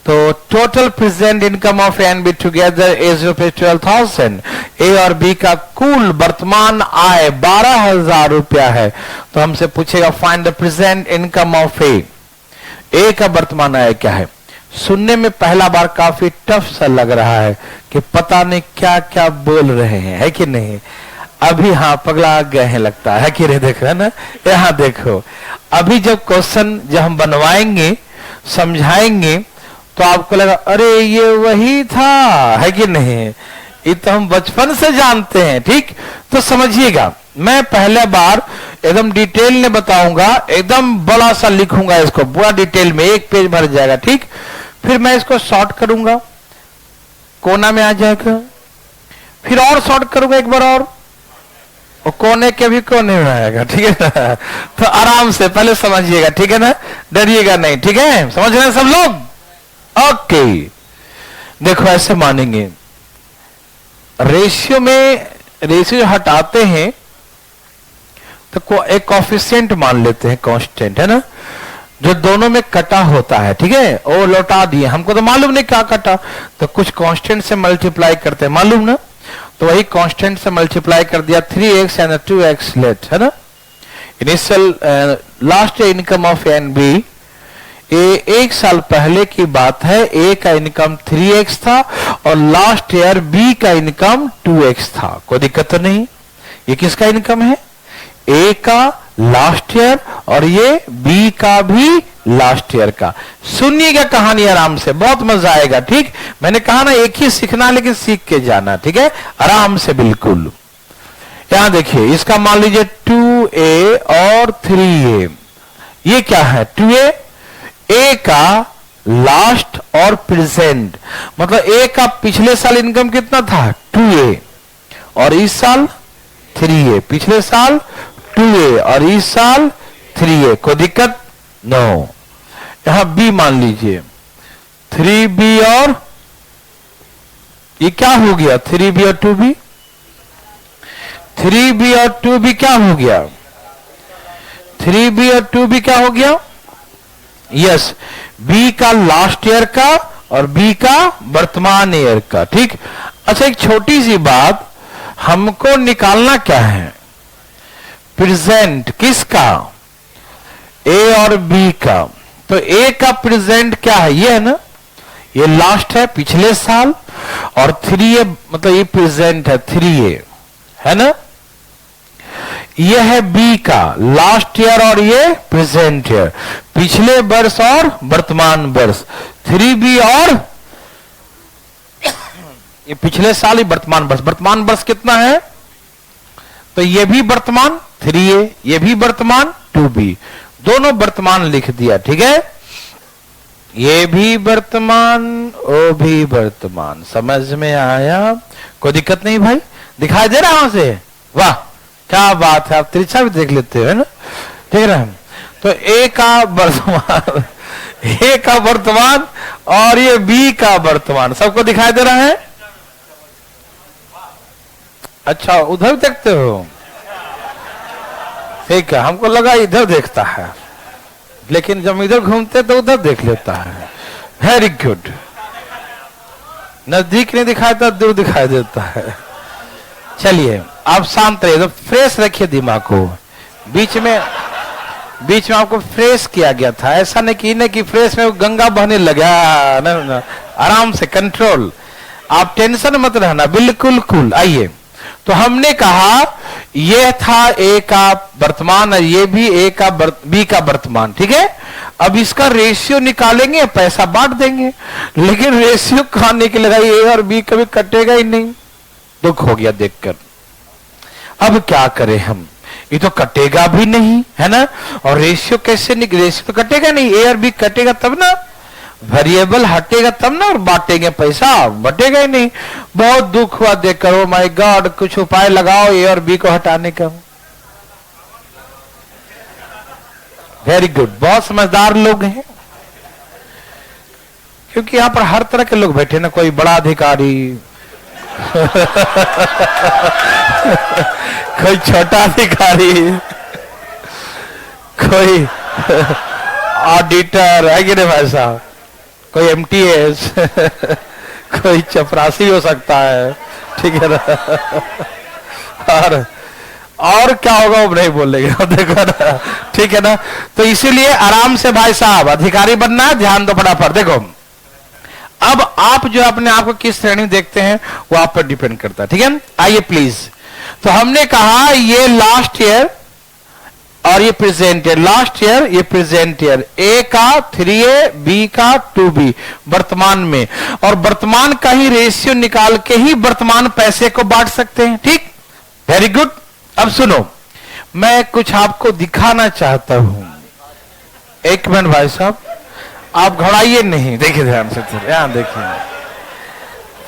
तो total present income of A and be together is ₹12,000। ए और बी का कुल वर्तमान आय 12,000 रुपया है। तो हमसे पूछेगा find the present income of A. A का वर्तमान आय क्या है? सुनने में पहला बार काफी टफ सा लग रहा है कि पता नहीं क्या क्या बोल रहे हैं, है कि नहीं? अभी हाँ पगला गए हैं लगता है कि नहीं? देख रहे हैं ना, यहाँ देखो। अभी जब क्वेश्चन जब हम बनवाएंगे, समझाएंगे, तो आपको लगा अरे ये वही था, है कि नहीं? ये तो हम बचपन से जानते हैं, ठीक। तो समझिएगा, मैं पहले बार एकदम डिटेल में बताऊंगा, एकदम बड़ा सा लिखूंगा इसको पूरा डिटेल में, एक पेज भर जाएगा, ठीक। फिर मैं इसको शॉर्ट करूंगा, कोना में आ जाएगा, फिर और शॉर्ट करूंगा एक बार और कोने के भी कोने में आएगा, ठीक है ना। तो आराम से पहले समझिएगा, ठीक है ना, डरिएगा नहीं, ठीक है। समझ रहे हैं सब लोग? ओके। देखो ऐसे मानेंगे, रेशियो में रेशियो हटाते हैं तो एक कॉफिशिएंट मान लेते हैं, कांस्टेंट, है ना, जो दोनों में कटा होता है, ठीक है। वो लौटा दिए, हमको तो मालूम नहीं क्या कटा, तो कुछ कांस्टेंट से मल्टीप्लाई करते हैं, मालूम ना। तो वही कांस्टेंट से मल्टीप्लाई कर दिया, 3x एंड 2x लेट, है ना। Initial last income of A and B, एक साल पहले की बात है, ए का इनकम 3x था और लास्ट ईयर बी का इनकम 2x था। कोई दिक्कत तो नहीं। ये किसका इनकम है? ए का लास्ट ईयर और ये बी का भी लास्ट ईयर का। सुनिएगा कहानी आराम से, बहुत मजा आएगा, ठीक। मैंने कहा ना एक ही सीखना, लेकिन सीख के जाना, ठीक है, आराम से बिल्कुल। यहां देखिए, इसका मान लीजिए 2a और 3a। ये क्या है? 2a ए का लास्ट और प्रेजेंट, मतलब ए का पिछले साल इनकम कितना था? 2a, और इस साल 3a। पिछले साल 2a और इस साल 3a। कोई दिक्कत? नो। यहां b मान लीजिए, 3b और ये क्या हो गया? 3b और 2b। 3b और 2b क्या हो गया? 3b और 2b क्या हो गया? यस, बी का लास्ट ईयर का और बी का वर्तमान ईयर का, ठीक। अच्छा, एक छोटी सी बात, हमको निकालना क्या है? प्रेजेंट किसका? ए और बी का। तो ए का प्रेजेंट क्या है? ये है ना, ये लास्ट है पिछले साल, और 3a मतलब ये प्रेजेंट है 3a, है ना। ये है बी का लास्ट ईयर और ये प्रेजेंट ईयर, पिछले वर्ष और वर्तमान वर्ष। 3b और ये पिछले साल ही वर्तमान वर्ष। वर्तमान वर्ष कितना है? तो ये भी वर्तमान 3a, ये भी वर्तमान 2b, दोनों वर्तमान लिख दिया, ठीक है। ये भी वर्तमान, वो भी वर्तमान। समझ में आया? कोई दिक्कत नहीं भाई? दिखाई दे रहा है वहां से? वाह क्या बात है, आप तिरछा भी देख लेते हो, है ना, ठीक है ना। तो ए का वर्तमान, ए का वर्तमान और ये बी का वर्तमान, सबको दिखाई दे रहा है? अच्छा, उधर भी देखते हो? ठीक है, हमको लगा इधर देखता है, लेकिन जब इधर घूमते तो उधर देख लेता है। Very good. नजदीक नहीं दिखाई देता, दूर दिखाई देता है। चलिए आप शांत रहिए, तो फ्रेश रखिए दिमाग को। बीच में आपको फ्रेश किया गया था, ऐसा नहीं कि फ्रेश में गंगा बहने लगा। न, आराम से कंट्रोल, आप टेंशन मत रहना, बिल्कुल कूल। आइए, तो हमने कहा ये था ए का वर्तमान और ये भी ए का बी का वर्तमान, ठीक है। अब इसका रेशियो निकालेंगे, पैसा बांट देंगे, लेकिन रेशियो कहां के लगा, ए और बी कभी कटेगा ही नहीं। दुख हो गया देखकर। अब क्या करें हम? ये तो कटेगा भी नहीं, है ना, और रेशियो कैसे निकले? रेशियो तो कटेगा नहीं, ए और बी कटेगा तब ना, वेरिएबल हटेगा तब ना, और बांटेंगे पैसा, बटेगा ही नहीं। बहुत दुख हुआ देखकर। ओ माय गॉड, कुछ उपाय लगाओ ए और बी को हटाने का। वेरी गुड, बहुत समझदार लोग हैं। क्योंकि यहाँ पर हर तरह के लोग बैठे ना, कोई बड़ा अधिकारी कोई छोटा अधिकारी, कोई ऑडिटर है कि नहीं भाई साहब, कोई एमटीएस कोई चपरासी हो सकता है, ठीक है ना। और क्या होगा वो नहीं बोलेंगे, देखो ना, ठीक है ना। तो इसीलिए आराम से भाई साहब, अधिकारी बनना है, ध्यान दो फटाफट। देखो अब आप जो अपने आप को किस श्रेणी में देखते हैं वो आप पर डिपेंड करता है, ठीक है। आइए प्लीज, तो हमने कहा ये लास्ट ईयर और ये प्रेजेंट ईयर, लास्ट ईयर ये प्रेजेंट ईयर, ए का 3A, बी का 2B वर्तमान में, और वर्तमान का ही रेशियो निकाल के ही वर्तमान पैसे को बांट सकते हैं, ठीक। Very good. अब सुनो, मैं कुछ आपको दिखाना चाहता हूं। एक मिनट भाई साहब, आप घबराइए नहीं, देखिए ध्यान से, यहां देखिए,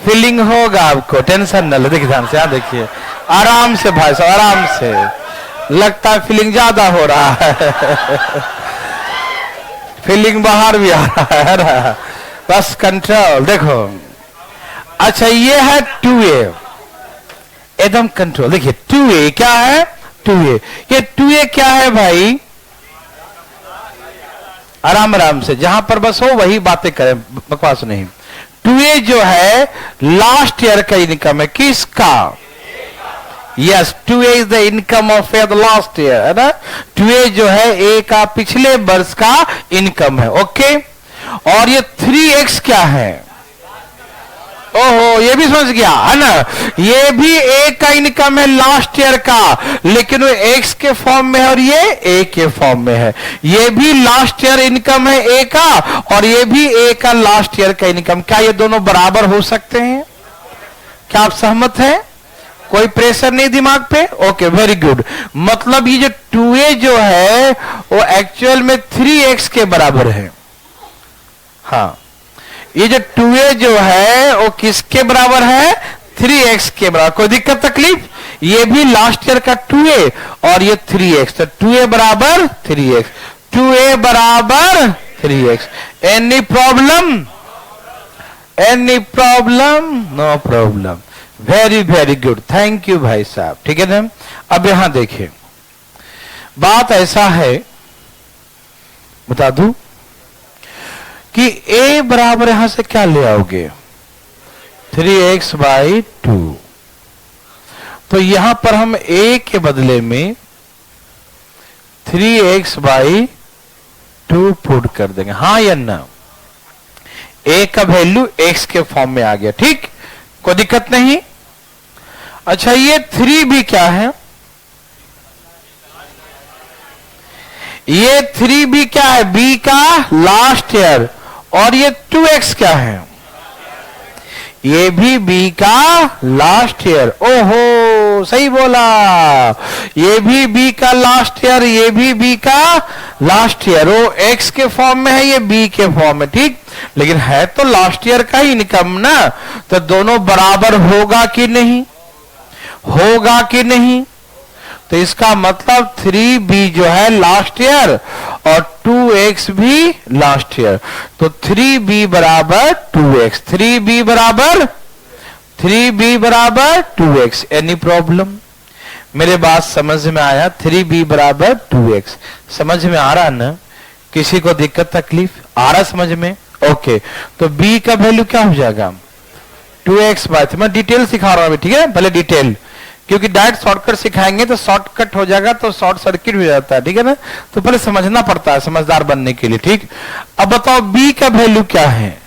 फीलिंग होगा आपको, टेंशन न लो, देखिए ध्यान से, यहां देखिए, आराम से भाई साहब, आराम से, लगता है फीलिंग ज्यादा हो रहा है फीलिंग बाहर भी आ रहा है ना, बस कंट्रोल। देखो, अच्छा ये है 2A, एकदम कंट्रोल। देखिए 2A क्या है, 2A, ये 2A क्या है भाई, आराम आराम से, जहां पर बस हो वही बातें करें, बकवास नहीं। 2A जो है लास्ट ईयर का इनकम है, किसका, yes, 2A is the income of the last year, है ना। 2A जो है ए का पिछले वर्ष का इनकम है, ओके। और ये 3X क्या है, ओहो, ये भी समझ गया है ना, ये भी ए का इनकम है लास्ट ईयर का, लेकिन वो एक्स के फॉर्म में है और ये ए के फॉर्म में है। ये भी लास्ट ईयर इनकम है ए का, और ये भी ए का लास्ट ईयर का इनकम। क्या ये दोनों बराबर हो सकते हैं? क्या आप सहमत हैं? कोई प्रेशर नहीं दिमाग पे? Okay, very good. मतलब ये जो 2A जो है वो एक्चुअल में 3X के बराबर है। हाँ, ये जो 2A जो है वो किसके बराबर है? 3X के बराबर। कोई दिक्कत तकलीफ? ये भी लास्ट ईयर का 2A और ये 3X, तो 2A बराबर 3X, 2A बराबर 3X। Any problem? Any problem? No problem. Very very good, thank you भाई साहब, ठीक है ना। अब यहां देखिए, बात ऐसा है, बता दूं कि a बराबर यहां से क्या ले आओगे? 3x/2। तो यहां पर हम a के बदले में 3x/2 पुट कर देंगे, हाँ या ना? a का वैल्यू x के फॉर्म में आ गया, ठीक, कोई दिक्कत नहीं। अच्छा, ये 3b क्या है? ये 3b क्या है? b का लास्ट ईयर। और ये 2x क्या है? ये भी b का लास्ट ईयर। ओहो, सही बोला, ये भी b का लास्ट ईयर, ये भी b का लास्ट ईयर। वो x के फॉर्म में है, ये b के फॉर्म में, ठीक, लेकिन है तो लास्ट ईयर का ही इनकम ना, तो दोनों बराबर होगा कि नहीं? होगा कि नहीं? तो इसका मतलब 3b जो है लास्ट ईयर और 2x भी लास्ट ईयर, तो 3b बराबर 2x, 3b बराबर 2x। Any problem? मेरे बात समझ में आया? 3b बराबर 2x समझ में आ रहा ना? किसी को दिक्कत तकलीफ आ रहा समझ में? ओके, तो b का वैल्यू क्या हो जाएगा? 2x/, मैं डिटेल सिखा रहा हूं, ठीक है, पहले डिटेल, क्योंकि डायरेक्ट शॉर्टकट सिखाएंगे तो शॉर्टकट हो जाएगा, तो शॉर्ट सर्किट हो जाता है, ठीक है ना। तो पहले समझना पड़ता है समझदार बनने के लिए, ठीक। अब बताओ b का वैल्यू क्या है?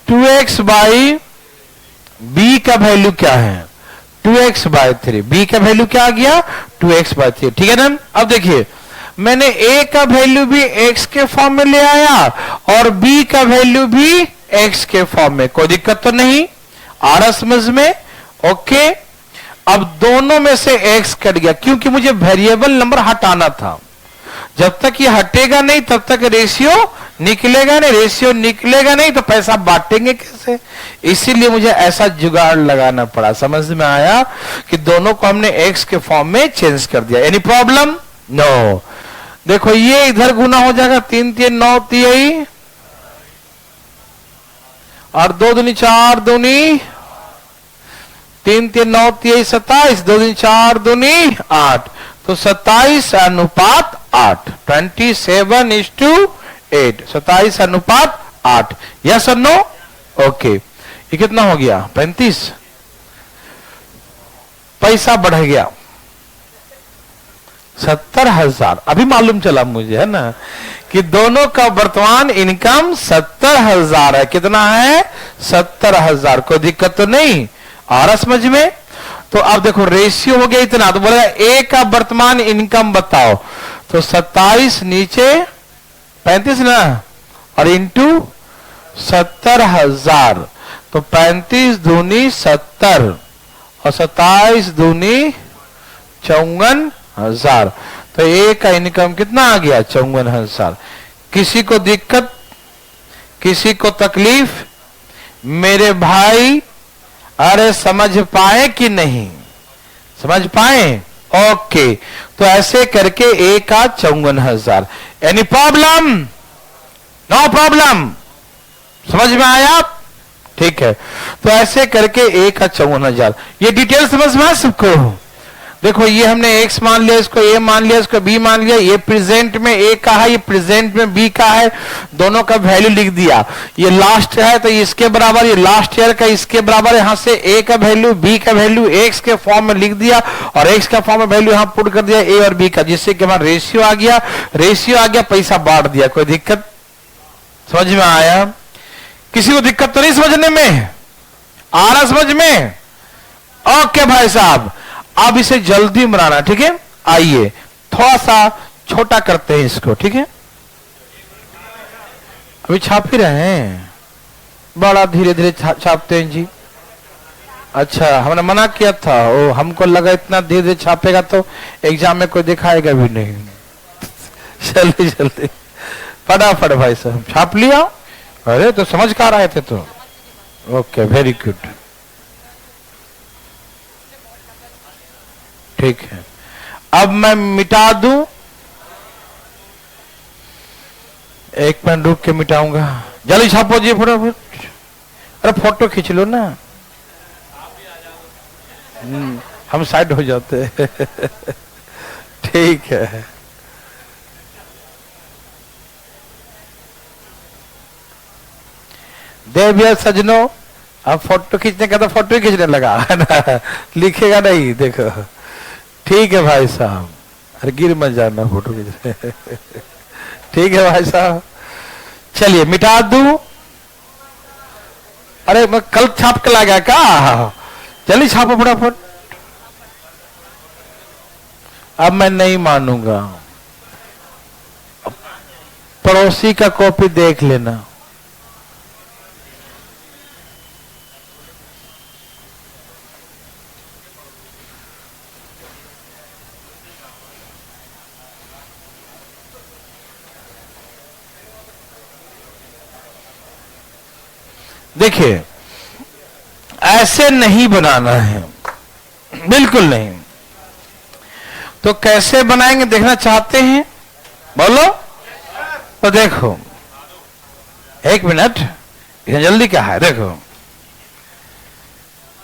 2x/, b का वैल्यू क्या है? 2x/3। b का वैल्यू क्या आ गया? 2x/3, ठीक है ना। अब देखिए, मैंने a का वैल्यू भी x के फॉर्म में ले आया और b का वैल्यू भी x के फॉर्म में, कोई दिक्कत तो नहीं आ रहा समझ में? ओके, अब दोनों में से x कट गया, क्योंकि मुझे वेरिएबल नंबर हटाना था। जब तक ये हटेगा नहीं तब तक रेशियो निकलेगा नहीं, रेशियो निकलेगा नहीं तो पैसा बांटेंगे कैसे? इसीलिए मुझे ऐसा जुगाड़ लगाना पड़ा। समझ में आया कि दोनों को हमने x के फॉर्म में चेंज कर दिया। Any problem? नो। देखो, ये इधर गुना हो जाएगा, 3 3 9 3 और 2 दूनी 4 दूनी 3 3 9 3 27, 2 दूनी 4 दूनी 8, तो 27 अनुपात 8, 27:8, 27 अनुपात 8। यस और नो? ओके, ये कितना हो गया? 35। पैसा बढ़ गया 70,000। अभी मालूम चला मुझे, है ना, कि दोनों का वर्तमान इनकम 70,000 है। कितना है? 70,000। कोई दिक्कत तो नहीं आ रहा समझ में? तो अब देखो रेशियो हो गया इतना, तो बोलेगा ए का वर्तमान इनकम बताओ, तो 27 नीचे 35 ना, और इंटू 70,000, तो 35 दूनी 70 और 27 दूनी 54,000, तो ए का इनकम कितना आ गया? 54,000। किसी को दिक्कत, किसी को तकलीफ? मेरे भाई अरे समझ पाए कि नहीं? समझ पाए? ओके, तो ऐसे करके ए का 54,000। Any problem? No problem. समझ में आया? ठीक है, तो ऐसे करके ए का 54,000। ये डिटेल समझ में आया सबको? देखो ये हमने एक्स मान लिया, इसको ए मान लिया, इसको बी मान लिया, ये प्रेजेंट में ए का है, ये प्रेजेंट में बी का है, दोनों का वैल्यू लिख दिया। ये लास्ट है तो इसके बराबर, ये लास्ट ईयर का इसके बराबर, यहां से ए का वैल्यू बी का वैल्यू एक्स के फॉर्म में लिख दिया और एक्स का फॉर्म में वैल्यू यहां पुट कर दिया ए और बी का, जिससे कि हमारा रेशियो आ गया। रेशियो आ गया, पैसा बांट दिया। कोई दिक्कत? समझ में आया? किसी को दिक्कत तो नहीं समझने में? आ रहा समझ में? ओके भाई साहब, अब इसे जल्दी बनाना, ठीक है? आइए थोड़ा सा छोटा करते हैं इसको, ठीक है? अभी छाप ही रहे हैं, बड़ा धीरे धीरे छापते हैं जी। अच्छा, हमने मना किया था, ओ हमको लगा इतना धीरे धीरे छापेगा तो एग्जाम में कोई दिखाएगा भी नहीं। जल्दी जल्दी फटाफट भाई साहब छाप लिया। अरे तो समझ कर आए थे तो। ओके, वेरी गुड, ठीक है। अब मैं मिटा दूं, एक मिनट रुक के मिटाऊंगा। जल्दी छापो जी फटाफट। अरे फोटो खींच लो ना, हम साइड हो जाते हैं। ठीक है, दे भैया सजनों, अब फोटो खींचने का तो फोटो ही खींचने लगा है ना, लिखेगा नहीं। देखो ठीक है भाई साहब, अरे गिर मत जाना फोटो खींचने। ठीक है भाई साहब, चलिए मिटा दूं। अरे मैं कल छाप के ला गया क्या? चलिए छापो फटाफट। अब मैं नहीं मानूंगा, पड़ोसी का कॉपी देख लेना। देखिए ऐसे नहीं बनाना है, बिल्कुल नहीं। तो कैसे बनाएंगे देखना चाहते हैं? बोलो। तो देखो, एक मिनट, इतना जल्दी क्या है? देखो,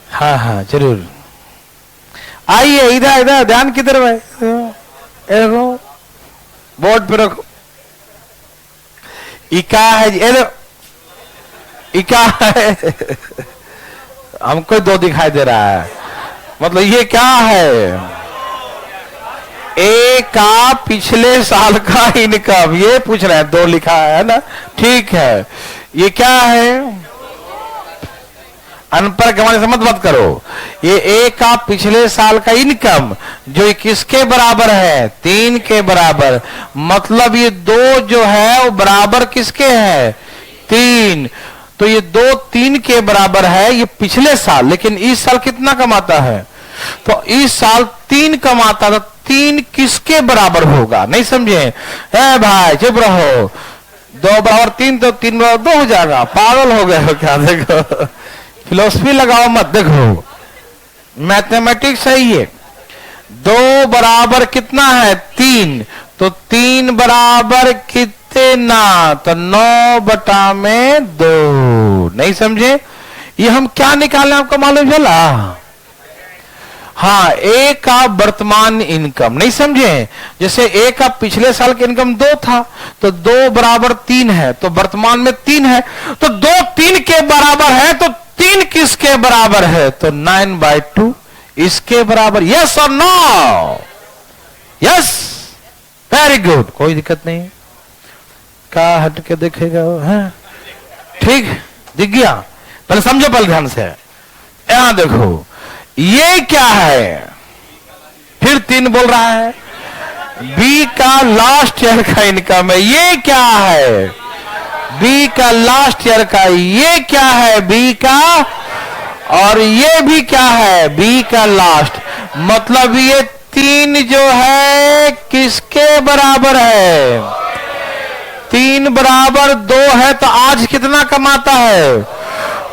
हाँ हाँ जरूर आइए, इधर इधर ध्यान किधर है? देखो बोर्ड पे रखो। इका है जी, इका है। हमको 2 दिखाई दे रहा है, मतलब ये क्या है? ए का पिछले साल का इनकम, ये पूछ रहे हैं। 2 लिखा है ना, ठीक है। ये क्या है? अनपढ़ गंवाने से मत करो। ये ए का पिछले साल का इनकम जो किसके बराबर है? 3 के बराबर। मतलब ये 2 जो है वो बराबर किसके है? 3। तो ये 2 3 के बराबर है, ये पिछले साल। लेकिन इस साल कितना कमाता है? तो इस साल 3 कमाता था। 3 किसके बराबर होगा? नहीं समझे? है भाई चुप रहो। 2 बराबर 3 तो 3 बराबर 2 हो जाएगा। पागल हो गए हो क्या? देखो फिलोसफी लगाओ मत। देखो मैथमेटिक्स सही है। 2 बराबर कितना है? 3। तो 3 बराबर कितना, तो 9/2। नहीं समझे? ये हम क्या निकालें आपको मालूम चला? हाँ, ए का वर्तमान इनकम। नहीं समझे? जैसे ए का पिछले साल की इनकम 2 था, तो 2 बराबर 3 है, तो वर्तमान में 3 है, तो 2 3 के बराबर है, तो 3 किसके बराबर है? तो 9/2 इसके बराबर। यस और नो? यस, वेरी गुड, कोई दिक्कत नहीं। क्या हट के देखेगा वो है? ठीक, दिख गया? पहले समझो, पहले ध्यान से। यहां देखो, ये क्या है? फिर 3 बोल रहा है। बी का लास्ट ईयर का इनकम है। ये क्या है? बी का लास्ट ईयर का। ये क्या है? बी का। और ये भी क्या है? बी का लास्ट। मतलब ये 3 जो है किसके बराबर है? 3 बराबर 2 है, तो आज कितना कमाता है?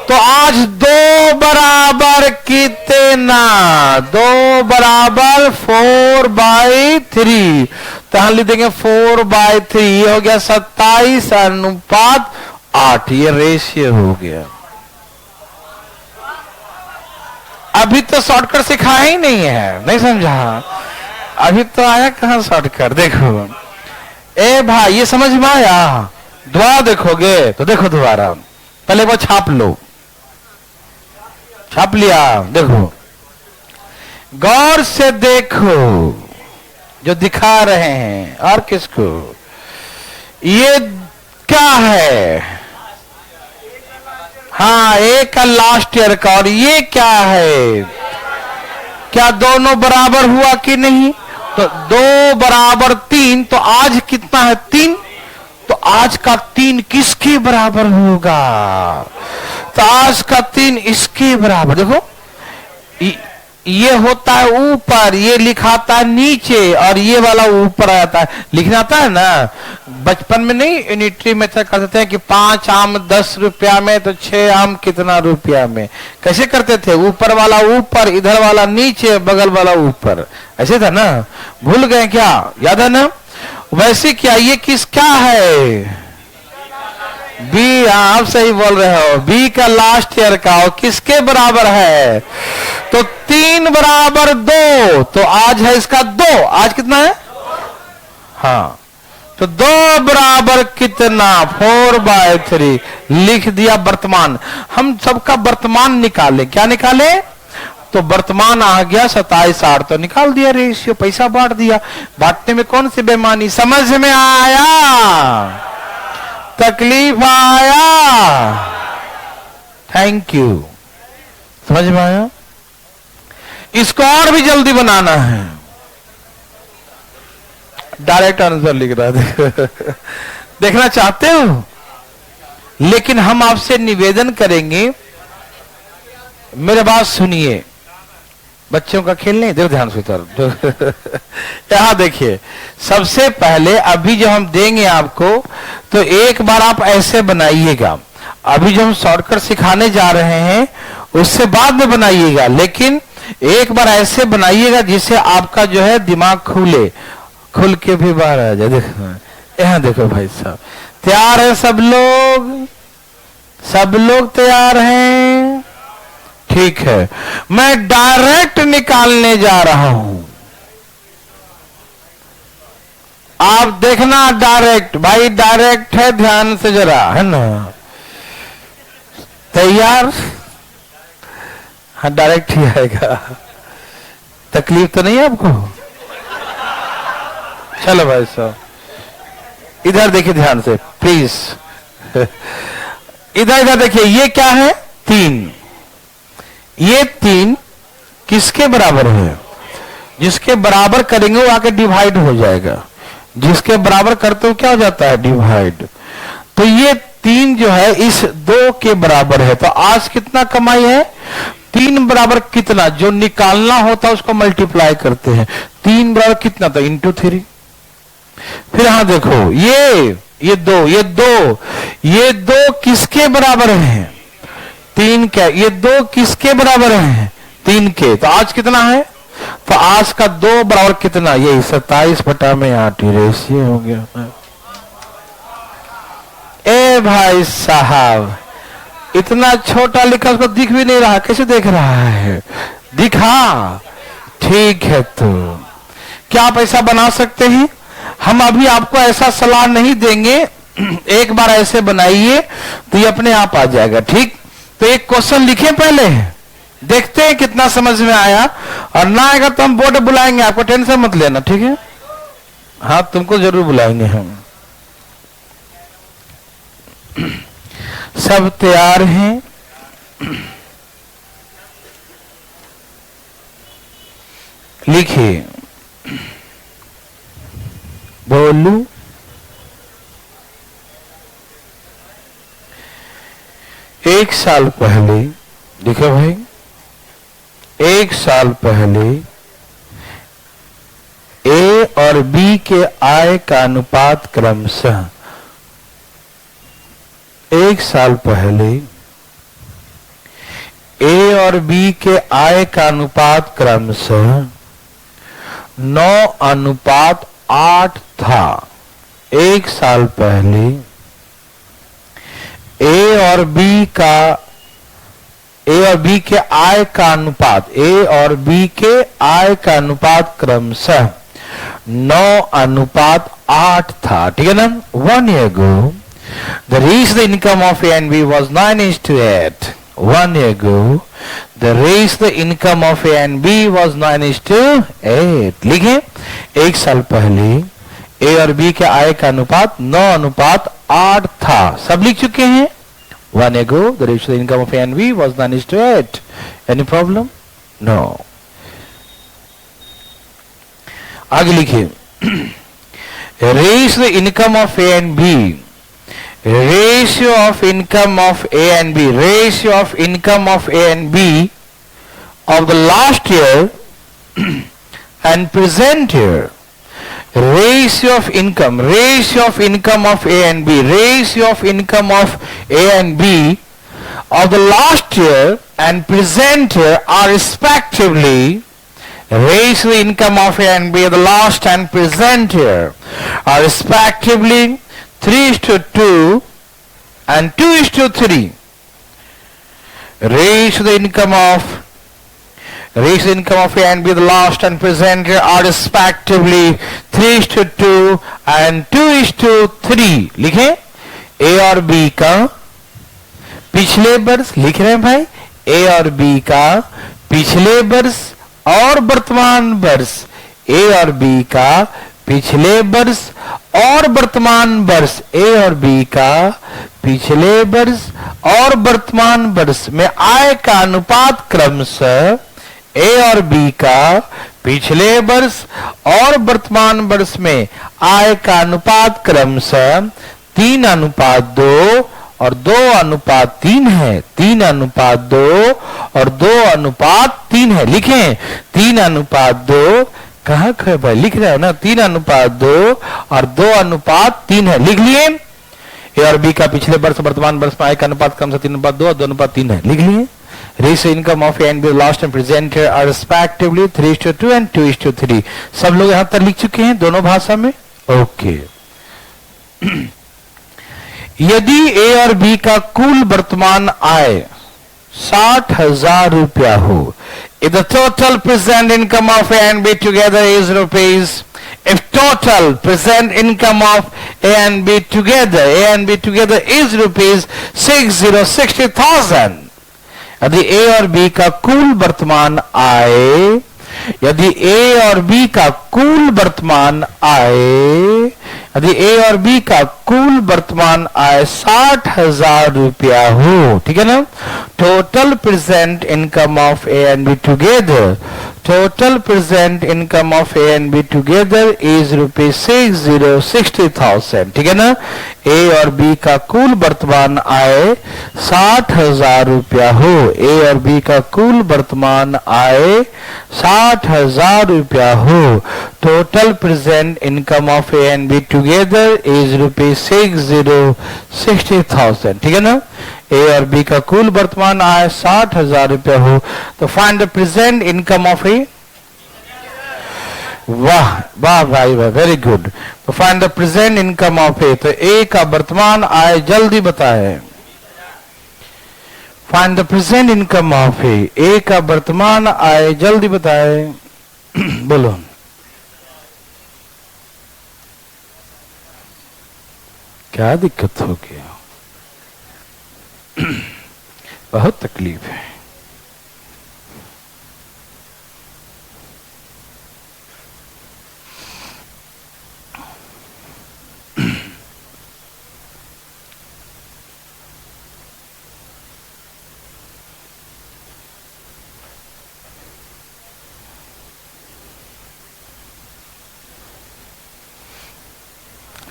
तो आज 2 बराबर कितना? 2 बराबर 4/3। तो हम लिख देंगे 4/3। ये हो गया 27:8। ये रेशियो हो गया। अभी तो शॉर्टकट सिखाया ही नहीं है, नहीं समझा? अभी तो आया कहां शॉर्टकट? देखो ए भाई, ये समझ में आया? दोबारा देखोगे तो देखो, दोबारा पहले वो छाप लो। छाप लिया? देखो, गौर से देखो जो दिखा रहे हैं। और किसको? ये क्या है? हाँ, एक का लास्ट ईयर का। और ये क्या है? क्या दोनों बराबर हुआ कि नहीं? तो 2 बराबर 3। तो आज कितना है? 3। तो आज का 3 किसके बराबर होगा? तो आज का 3 इसके बराबर। देखो, ये होता है ऊपर, ये लिखाता है नीचे, और ये वाला ऊपर आता है। लिखना आता है ना? बचपन में नहीं यूनिटरी मेथड करते हैं कि 5 आम 10 रुपया में, तो 6 आम कितना रुपया में? कैसे करते थे? ऊपर वाला ऊपर, इधर वाला नीचे, बगल वाला ऊपर, ऐसे था ना? भूल गए क्या? याद है ना? वैसे क्या ये किस क्या है? बी। आप सही बोल रहे हो, बी का लास्ट ईयर का। और किसके बराबर है? तो 3 बराबर 2। तो आज है इसका 2। आज कितना है? हाँ, तो 2 बराबर कितना? 4/3। लिख दिया वर्तमान। हम सबका वर्तमान निकाले। क्या निकाले? तो वर्तमान आ गया 27/8। तो निकाल दिया रेशियो, पैसा बांट दिया। बांटने में कौन सी बेईमानी? समझ में आया? तकलीफ आया? Thank you. समझ में आया? इसको और भी जल्दी बनाना है। डायरेक्ट आंसर लिख रहा है। देखना चाहते हो? लेकिन हम आपसे निवेदन करेंगे, मेरे बात सुनिए। बच्चों का खेल नहीं, देखो ध्यान से उतर। यहां देखिए, सबसे पहले अभी जो हम देंगे आपको, तो एक बार आप ऐसे बनाइएगा। अभी जो हम शॉर्टकट सिखाने जा रहे हैं उससे बाद में बनाइएगा, लेकिन एक बार ऐसे बनाइएगा जिससे आपका जो है दिमाग खुल के भी बाहर आ जाए। देखो यहां देखो भाई साहब, तैयार है सब लोग? सब लोग तैयार हैं? ठीक है, मैं डायरेक्ट निकालने जा रहा हूं। आप देखना डायरेक्ट, भाई डायरेक्ट है, ध्यान से जरा, है ना? तैयार? हाँ, डायरेक्ट ही आएगा। तकलीफ तो नहीं है आपको? चलो भाई साहब, इधर देखिए ध्यान से प्लीज। इधर देखिए, ये क्या है? 3। ये 3 किसके बराबर है? जिसके बराबर करेंगे वो आके डिवाइड हो जाएगा। जिसके बराबर करते हो क्या हो जाता है? डिवाइड। तो ये 3 जो है इस 2 के बराबर है। तो आज कितना कमाई है? 3 बराबर कितना? जो निकालना होता है उसको मल्टीप्लाई करते हैं। 3 बराबर कितना? तो इंटू 3। फिर यहां देखो, ये 2 किसके बराबर है? 3 के। ये 2 किसके बराबर है? 3 के। तो आज कितना है? तो आज का 2 बराबर कितना? यही 27/8 रेशियो हो गया। भाई साहब, इतना छोटा लिखा उसको दिख भी नहीं रहा, कैसे देख रहा है? दिखा, ठीक है। तो क्या आप ऐसा बना सकते हैं? हम अभी आपको ऐसा सलाह नहीं देंगे, एक बार ऐसे बनाइए तो ये अपने आप आ जाएगा, ठीक? तो एक क्वेश्चन लिखे पहले, देखते हैं कितना समझ में आया, और ना आएगा तो हम बोर्ड बुलाएंगे आपको, टेंशन मत लेना, ठीक है? हाँ, तुमको जरूर बुलाएंगे हम। सब तैयार हैं? लिखिए, बोलू। एक साल पहले, देखो भाई, एक साल पहले ए और बी के आय का अनुपात क्रमशः, एक साल पहले ए और बी के आय का अनुपात क्रमशः 9:8 था। एक साल पहले ए और बी के आय का अनुपात, ए और बी के आय का अनुपात क्रमशः 9:8 था, ठीक है ना? 1 year ago the ratio income of A and B was 9:8. 1 year ago the ratio income of A and B was 9:8. लिखें, एक साल पहले ए और बी के आय का अनुपात 9:8 था। सब लिख चुके हैं? 1 year ago the ratio income of A and B was 9:8. Any problem? No. आगे लिखिए, ratio income of A and B, ratio of income of A and B, ratio of income of A and B of the last year and present year. Ratio of income of A and B, ratio of income of A and B of the last year and present year are respectively, ratio income of A and B of the last and present year are respectively 3:2 and 2:3. Ratio income of A and B of the last and present year are respectively 3:2 and 2:3. लिखें, A और B का पिछले वर्ष, लिख रहे हैं भाई, A और B का पिछले वर्ष और वर्तमान वर्ष, A और B का पिछले वर्ष और वर्तमान वर्ष, A और B का पिछले वर्ष और वर्तमान वर्ष में आय का अनुपात क्रमशः A और B का पिछले वर्ष और वर्तमान वर्ष में आय का अनुपात क्रमशः 3:2 और 2:3 है। 3:2 और 2:3 है। लिखें, 3:2 कहाँ है भाई? लिख रहे हो ना? 3:2 और 2:3 है। लिख लिए? ए और बी का पिछले वर्ष वर्तमान वर्ष में आय का अनुपात क्रमशः 3:2 और 2:3 है। लिख लिए? Ratio income of A and B last and present year are respectively 3:2 and 2:3. सब लोग यहां तक लिख चुके हैं दोनों भाषा में? ओके। यदि A और B का कुल वर्तमान आय 60,000 रुपया हो, if the total present income of A and B together is rupees, if total present income of A and B together is rupees 60,000, यदि A और B का कुल वर्तमान आय, यदि A और B का कुल वर्तमान आय, यदि A और B का कुल वर्तमान आय 60,000 रुपया हो, ठीक है ना? Total present income of A and B together, total present income of A and B together is rupees 60,000, ठीक है ना? A और B का कुल वर्तमान आय 60,000 रुपया हो, A और B का कुल वर्तमान आय 60,000 रुपया हो, total present income of A and B together is rupees 60,000, ठीक है ना? A और B का कुल वर्तमान आय 60,000 रुपया हो, तो find the present income of A। वाह वाह भाई वाह, वेरी गुड। तो find the present income of A, तो ए का वर्तमान आय जल्दी बताए। Find the present income of A का वर्तमान आय जल्दी बताए। बोलो। क्या दिक्कत हो गया? बहुत तकलीफ है।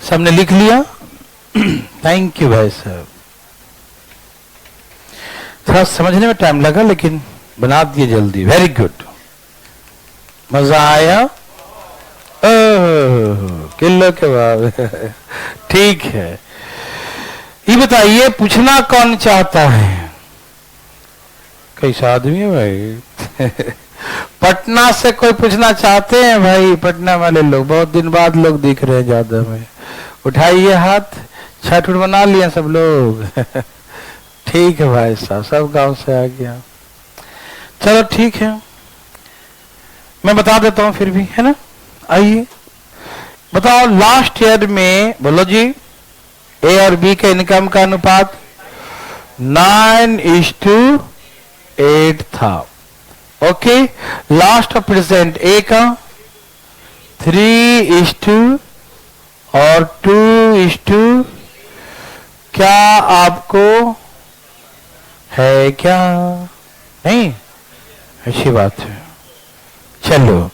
सबने लिख लिया? थैंक यू भाई साहब। थोड़ा समझने में टाइम लगा लेकिन बना दिए जल्दी, वेरी गुड। मजा आया? किलो के बाद ठीक है। ये बताइए, पूछना कौन चाहता है? कैसा आदमी है भाई? पटना से कोई पूछना चाहते हैं भाई? पटना वाले लोग, बहुत दिन बाद लोग दिख रहे हैं ज्यादा में। उठाइए हाथ। छठ बना लिए सब लोग? ठीक है भाई साहब, सब गांव से आ गया। चलो ठीक है, मैं बता देता हूं फिर भी, है ना। आइए बताओ, लास्ट ईयर में बोलो जी, ए और बी के इनकम का अनुपात 9:8 था। ओके, लास्ट और प्रेजेंट ए का 3:2 और 2:2 क्या आपको है क्या? नहीं, अच्छी बात है। चलो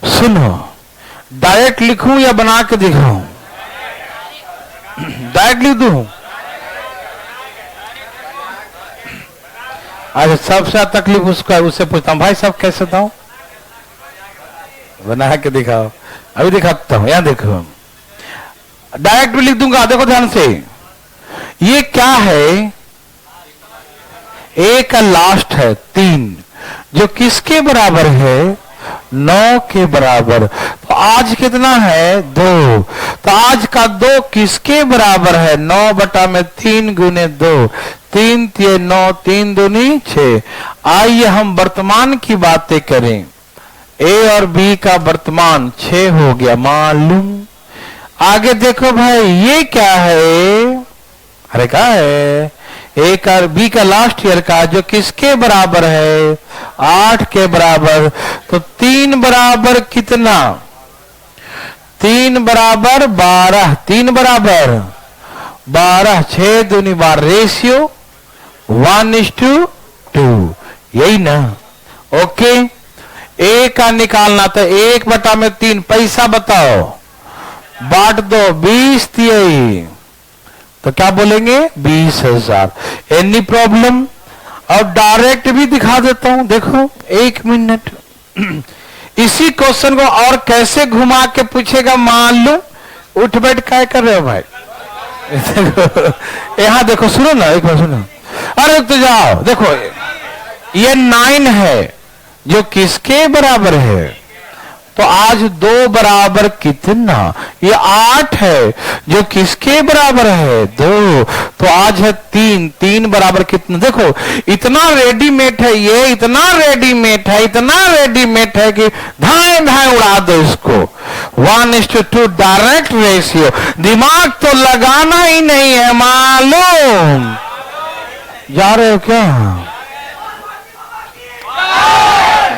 सुनो, डायरेक्ट लिखूं या बना के दिखाऊं? डायरेक्ट लिख दूं? अच्छा, सबसे तकलीफ उसका, उससे पूछता हूं, भाई साहब कैसे बताऊं? बना के दिखाओ। अभी दिखाता हूं, यहां देखो, डायरेक्ट भी लिख दूंगा। देखो ध्यान से, ये क्या है? ए का लास्ट है 3, जो किसके बराबर है? 9 के बराबर। तो आज कितना है? 2। तो आज का 2 किसके बराबर है? 9/3 गुने 2, 3 3 9, 3 दूनी 6। आइए हम वर्तमान की बातें करें। ए और बी का वर्तमान 6 हो गया मालूम। आगे देखो भाई, ये क्या है? अरे क्या है? ए का बी का लास्ट ईयर का, जो किसके बराबर है? 8 के बराबर। तो 3 बराबर कितना? 3 बराबर 12, 3 बराबर 12, 6 दूनी 12, रेशियो 1:2, यही ना। ओके, ए का निकालना, तो 1/3, पैसा बताओ, बांट दो, 20 दिए, तो क्या बोलेंगे? 20,000। Any problem? और डायरेक्ट भी दिखा देता हूं, देखो 1 मिनट। इसी क्वेश्चन को और कैसे घुमा के पूछेगा मान लो। उठ बैठ क्या कर रहे हो भाई? यहां देखो, सुनो ना, एक बार सुनो। अरे तो जाओ, देखो ये 9 है, जो किसके बराबर है? तो आज 2 बराबर कितना? ये 8 है, जो किसके बराबर है? 2। तो आज है 3, 3 बराबर कितना? देखो इतना रेडीमेड है, ये इतना रेडीमेड है, इतना रेडीमेड है कि धाए धाए उड़ा दो इसको। 1:2 डायरेक्ट रेशियो। दिमाग तो लगाना ही नहीं है मालूम। जा रहे हो क्या?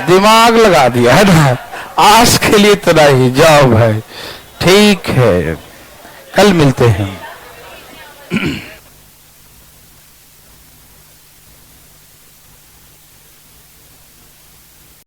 दिमाग लगा दिया है ना। आज के लिए इतना ही, जाओ भाई, ठीक है, कल मिलते हैं।